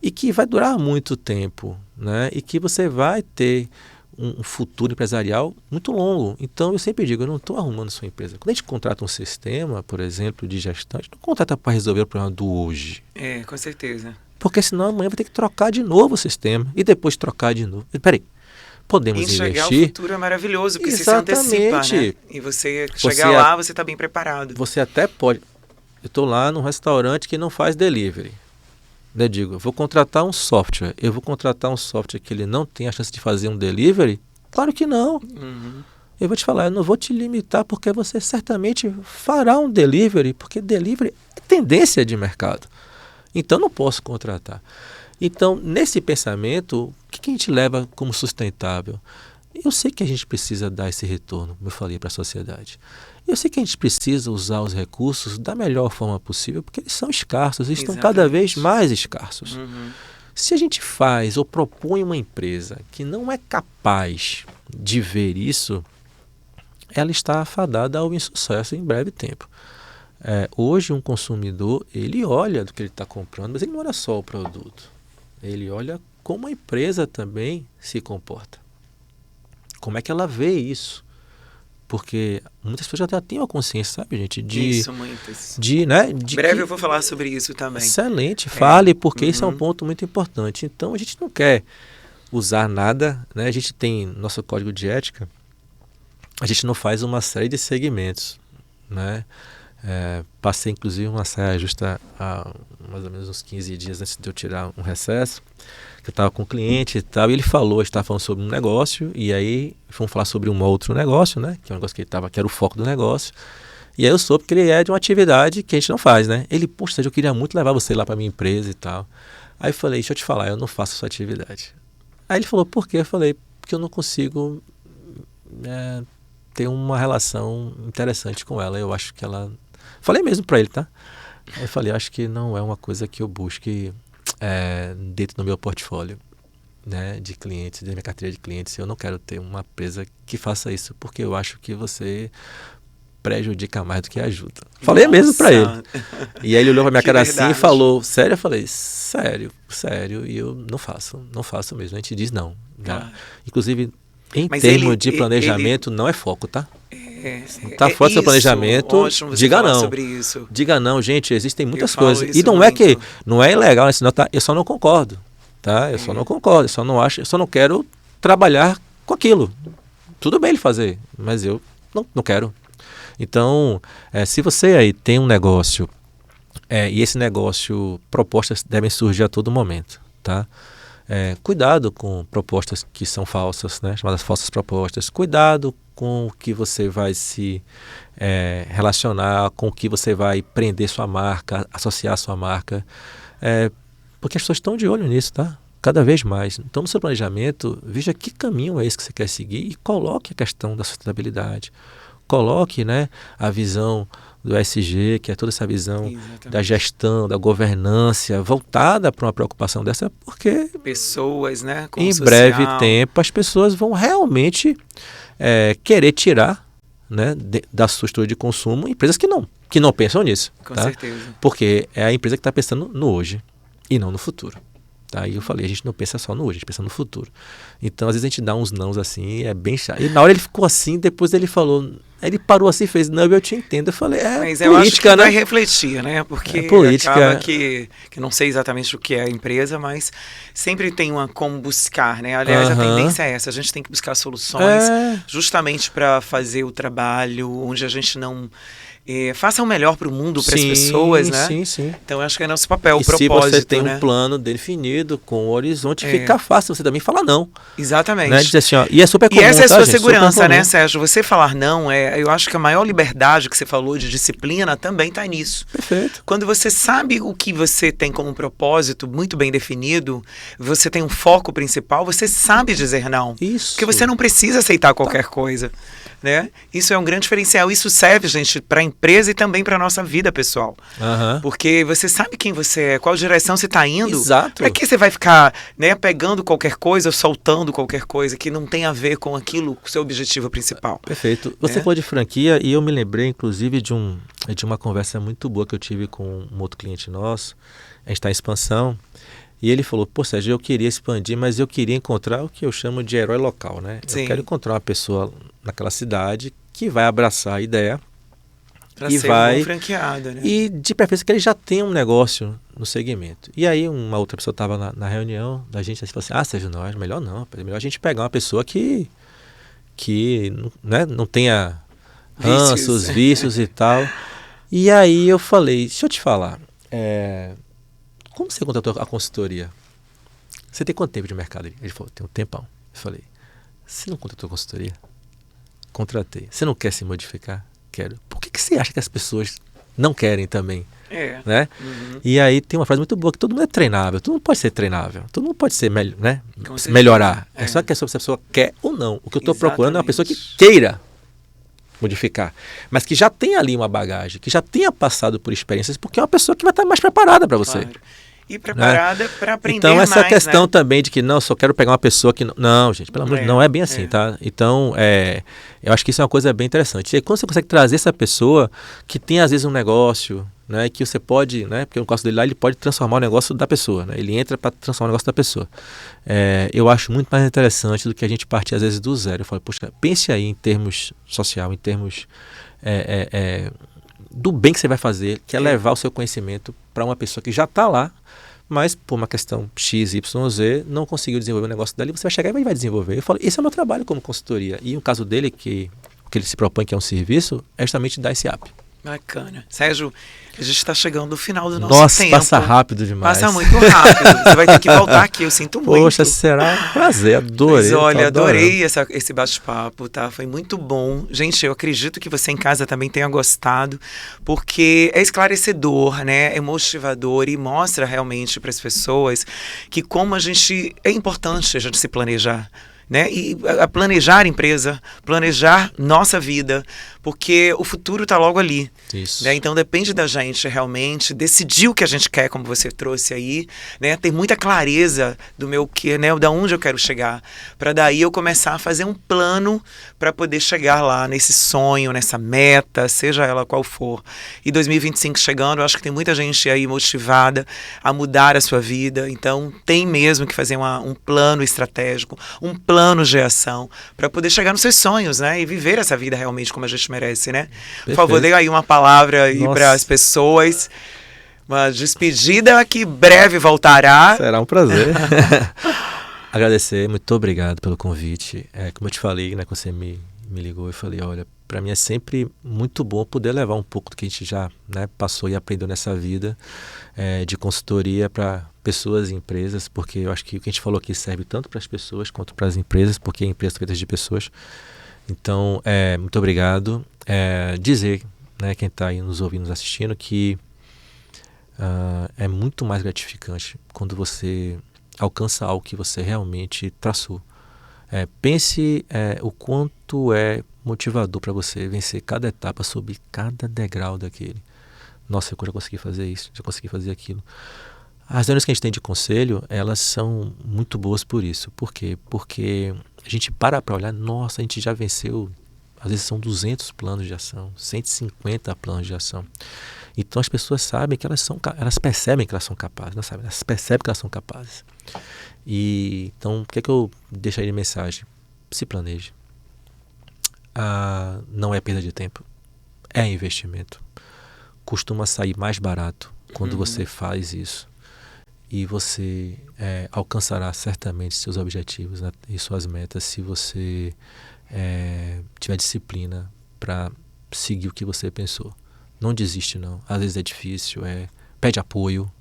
e que vai durar muito tempo, né? E que você vai ter um futuro empresarial muito longo. Então, eu sempre digo, eu não estou arrumando sua empresa. Quando a gente contrata um sistema, por exemplo, de gestão, a gente não contrata para resolver o problema do hoje. Com certeza. Porque senão amanhã vai ter que trocar de novo o sistema e depois trocar de novo. Peraí, podemos enxergar investir. O futuro é maravilhoso, porque você se antecipa, né? E você chegar lá, você está bem preparado. Você até pode... Eu estou lá num restaurante que não faz delivery. Eu digo, eu vou contratar um software. Eu vou contratar um software que ele não tem a chance de fazer um delivery? Claro que não. Eu vou te falar, eu não vou te limitar, porque você certamente fará um delivery, porque delivery é tendência de mercado. Então, não posso contratar. Então, nesse pensamento, o que a gente leva como sustentável? Eu sei que a gente precisa dar esse retorno, como eu falei, para a sociedade. Eu sei que a gente precisa usar os recursos da melhor forma possível, porque eles são escassos, eles estão cada vez mais escassos. Se a gente faz ou propõe uma empresa que não é capaz de ver isso, ela está afadada ao insucesso em breve tempo. Hoje, um consumidor, ele olha do que ele está comprando, mas ele não olha só o produto. Ele olha como a empresa também se comporta. Como é que ela vê isso? Porque muitas pessoas já têm uma consciência, sabe, gente? Isso, muitas. Em breve eu vou falar sobre isso também. Excelente, fale, porque isso é um ponto muito importante. Então, a gente não quer usar nada, né? A gente tem nosso código de ética, a gente não faz uma série de segmentos, né? Passei, inclusive, uma saia justa há mais ou menos uns 15 dias antes de eu tirar um recesso, que eu estava com um cliente e tal, e ele estava falando sobre um negócio, e aí fomos falar sobre um outro negócio, né? Que é um negócio que era o foco do negócio. E aí eu soube que ele é de uma atividade que a gente não faz, né? Ele, poxa, eu queria muito levar você lá para minha empresa e tal. Aí eu falei, deixa eu te falar, eu não faço essa atividade. Aí ele falou, por quê? Eu falei, porque eu não consigo ter uma relação interessante com ela. Eu acho que ela... Falei mesmo para ele, tá? Aí eu falei, acho que não é uma coisa que eu busque dentro do meu portfólio, né, de clientes, da minha carteira de clientes. Eu não quero ter uma empresa que faça isso, porque eu acho que você prejudica mais do que ajuda. Falei mesmo para ele. E aí ele olhou para minha cara assim e falou, sério? Eu falei, sério, e eu não faço mesmo. A gente diz não. Ah. Inclusive, em Mas termos de planejamento, não é foco, tá? Não tá fora do seu planejamento, diga não. Sobre isso. Diga não, gente, existem muitas Eu falo coisas. isso E não muito. é que não é ilegal, senão eu só não concordo, tá? Eu só não concordo, eu só não quero trabalhar com aquilo. Tudo bem ele fazer, mas eu não quero. Então, se você aí tem um negócio, e esse negócio, propostas devem surgir a todo momento, tá? Cuidado com propostas que são falsas, né? Chamadas falsas propostas. Cuidado com o que você vai se relacionar, com o que você vai prender sua marca, associar sua marca. Porque as pessoas estão de olho nisso, tá? Cada vez mais. Então, no seu planejamento, veja que caminho é esse que você quer seguir e coloque a questão da sustentabilidade. Coloque, né, a visão do ESG, que é toda essa visão da gestão, da governança, voltada para uma preocupação dessa, porque pessoas, né, com em social. breve tempo as pessoas vão realmente querer tirar, né, da sua estrutura de consumo empresas que não pensam nisso. Com tá? certeza. Porque é a empresa que está pensando no hoje e não no futuro. Tá? E eu falei, a gente não pensa só no hoje, a gente pensa no futuro. Então, às vezes a gente dá uns nãos assim, é bem chato. E na hora ele ficou assim, depois ele falou, ele parou assim e fez, não, eu te entendo. Eu falei, mas política, eu acho que né? vai refletir, né? Porque política. acaba que não sei exatamente o que é a empresa, mas sempre tem como buscar, né? Aliás, a tendência é essa, a gente tem que buscar soluções justamente para fazer o trabalho onde a gente não... faça o melhor para o mundo, para as pessoas, né? Sim. Então, acho que é nosso papel, o e propósito, se você tem né? um plano definido, com o horizonte, fica fácil você também falar não. Exatamente. Né? Dizer assim, ó, e é super comum, e essa é a sua gente? segurança, né, Sérgio? Você falar não, eu acho que a maior liberdade que você falou de disciplina também está nisso. Perfeito. Quando você sabe o que você tem como propósito muito bem definido, você tem um foco principal, você sabe dizer não. Isso. Porque você não precisa aceitar qualquer coisa. Né? Isso é um grande diferencial. Isso serve, gente, para a empresa e também para a nossa vida pessoal. Porque você sabe quem você é, qual direção você está indo. Exato. Para que você vai ficar, né, pegando qualquer coisa ou soltando qualquer coisa que não tem a ver com aquilo, com o seu objetivo principal? Perfeito. Você falou de franquia e eu me lembrei, inclusive, de uma conversa muito boa que eu tive com um outro cliente nosso. A gente está em expansão. E ele falou, pô, Sérgio, eu queria expandir, mas eu queria encontrar o que eu chamo de herói local, né? Sim. Eu quero encontrar uma pessoa naquela cidade que vai abraçar a ideia pra e ser vai um bom franqueado, né? E de preferência que ele já tenha um negócio no segmento. E aí uma outra pessoa estava na reunião da gente e falou assim, Sérgio, não, é melhor não, é melhor a gente pegar uma pessoa que né, não tenha ranços, vícios e tal. E aí eu falei, deixa eu te falar, como você contratou a consultoria? Você tem quanto tempo de mercado? Ele falou, tem um tempão. Eu falei, você não contratou a consultoria? Contratei. Você não quer se modificar? Quero. Por que você acha que as pessoas não querem também? Né? E aí tem uma frase muito boa, que todo mundo é treinável. Todo mundo pode ser treinável. Todo mundo pode ser né? Melhorar. É só que a pessoa quer ou não. O que eu estou procurando é uma pessoa que queira modificar, mas que já tenha ali uma bagagem, que já tenha passado por experiências, porque é uma pessoa que vai estar mais preparada para você. Claro. E preparada para aprender então, mais. Então, essa questão também de que, não, só quero pegar uma pessoa que... Não, gente, pelo amor de Deus, não é bem assim, tá? Então, eu acho que isso é uma coisa bem interessante. E aí, quando você consegue trazer essa pessoa que tem, às vezes, um negócio, né, que você pode, né, porque no caso dele lá, ele pode transformar o negócio da pessoa, né? Ele entra para transformar o negócio da pessoa. Eu acho muito mais interessante do que a gente partir, às vezes, do zero. Eu falo, poxa, pense aí em termos social, em termos do bem que você vai fazer, que é levar o seu conhecimento para uma pessoa que já está lá, mas por uma questão X, Y, Z, não conseguiu desenvolver o negócio dali, você vai chegar e vai desenvolver. Eu falo, esse é o meu trabalho como consultoria. E o caso dele, que ele se propõe, que é um serviço, é justamente dar esse up. Bacana. Sérgio, a gente está chegando no final do nosso tempo. Nossa, passa rápido demais. Passa muito rápido. Você vai ter que voltar aqui, eu sinto muito. Poxa, será um prazer, adorei. Mas olha, adorei esse bate-papo, tá? Foi muito bom. Gente, eu acredito que você em casa também tenha gostado, porque é esclarecedor, né? É motivador e mostra realmente para as pessoas que como é importante a gente se planejar. né? E a planejar a empresa, planejar nossa vida, porque o futuro está logo ali. Isso. Né? Então depende da gente realmente decidir o que a gente quer, como você trouxe aí, né? Ter muita clareza do meu que, né? Da onde eu quero chegar, para daí eu começar a fazer um plano para poder chegar lá nesse sonho, nessa meta, seja ela qual for. E 2025 chegando, eu acho que tem muita gente aí motivada a mudar a sua vida. Então tem mesmo que fazer um plano estratégico, um plano de ação para poder chegar nos seus sonhos, né? E viver essa vida realmente como a gente merece, né? Perfeito. Por favor, dê aí uma palavra aí para as pessoas. Uma despedida que breve voltará. Será um prazer. Agradecer, muito obrigado pelo convite. Como eu te falei, né, quando você me ligou, eu falei, olha, para mim é sempre muito bom poder levar um pouco do que a gente já, né, passou e aprendeu nessa vida de consultoria para pessoas e empresas, porque eu acho que o que a gente falou aqui serve tanto para as pessoas quanto para as empresas, porque é empresa feita de pessoas. Então, muito obrigado. Dizer, né, quem está aí nos ouvindo, nos assistindo, que é muito mais gratificante quando você alcança algo que você realmente traçou. Pense o quanto é motivador para você vencer cada etapa, subir cada degrau daquele. Nossa, eu já consegui fazer isso, já consegui fazer aquilo. As reuniões que a gente tem de conselho, elas são muito boas por isso. Por quê? Porque a gente para olhar, nossa, a gente já venceu, às vezes são 200 planos de ação, 150 planos de ação. Então as pessoas sabem que elas percebem que elas são capazes, não sabem, elas percebem que elas são capazes. E então, o que é que eu deixaria de mensagem? Se planeje. Não é perda de tempo, é investimento. Costuma sair mais barato quando você faz isso. E você alcançará certamente seus objetivos, né, e suas metas se você tiver disciplina para seguir o que você pensou. Não desiste, não. Às vezes é difícil, pede apoio.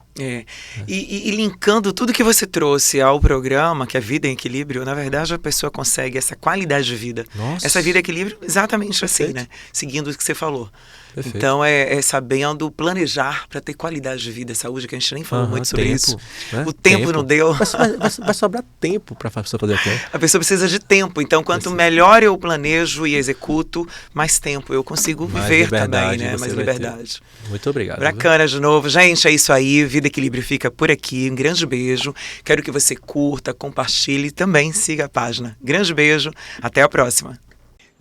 E linkando tudo que você trouxe ao programa, que é Vida em Equilíbrio, na verdade a pessoa consegue essa qualidade de vida. Nossa. Essa vida em equilíbrio exatamente assim, né? Seguindo o que você falou. Perfeito. Então sabendo planejar para ter qualidade de vida, saúde, que a gente nem falou muito sobre isso. Né? O tempo não deu. Vai sobrar tempo para a pessoa fazer aquilo. A pessoa precisa de tempo. Então, quanto melhor eu planejo e executo, mais tempo eu consigo viver também, né? Mais liberdade. Muito obrigado. Bacana de novo. Gente, é isso aí. Vida Equilíbrio fica por aqui. Um grande beijo. Quero que você curta, compartilhe e também siga a página. Grande beijo. Até a próxima.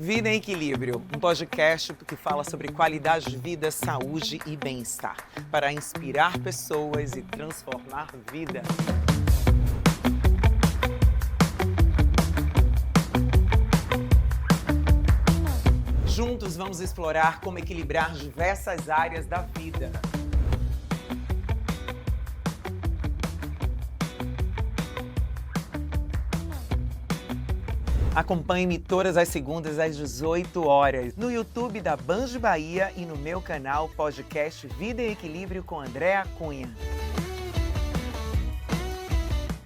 Vida em Equilíbrio, um podcast que fala sobre qualidade de vida, saúde e bem-estar, para inspirar pessoas e transformar vidas. Juntos vamos explorar como equilibrar diversas áreas da vida. Acompanhe-me todas as segundas às 18 horas no YouTube da Band Bahia e no meu canal podcast Vida em Equilíbrio com Andréa Cunha.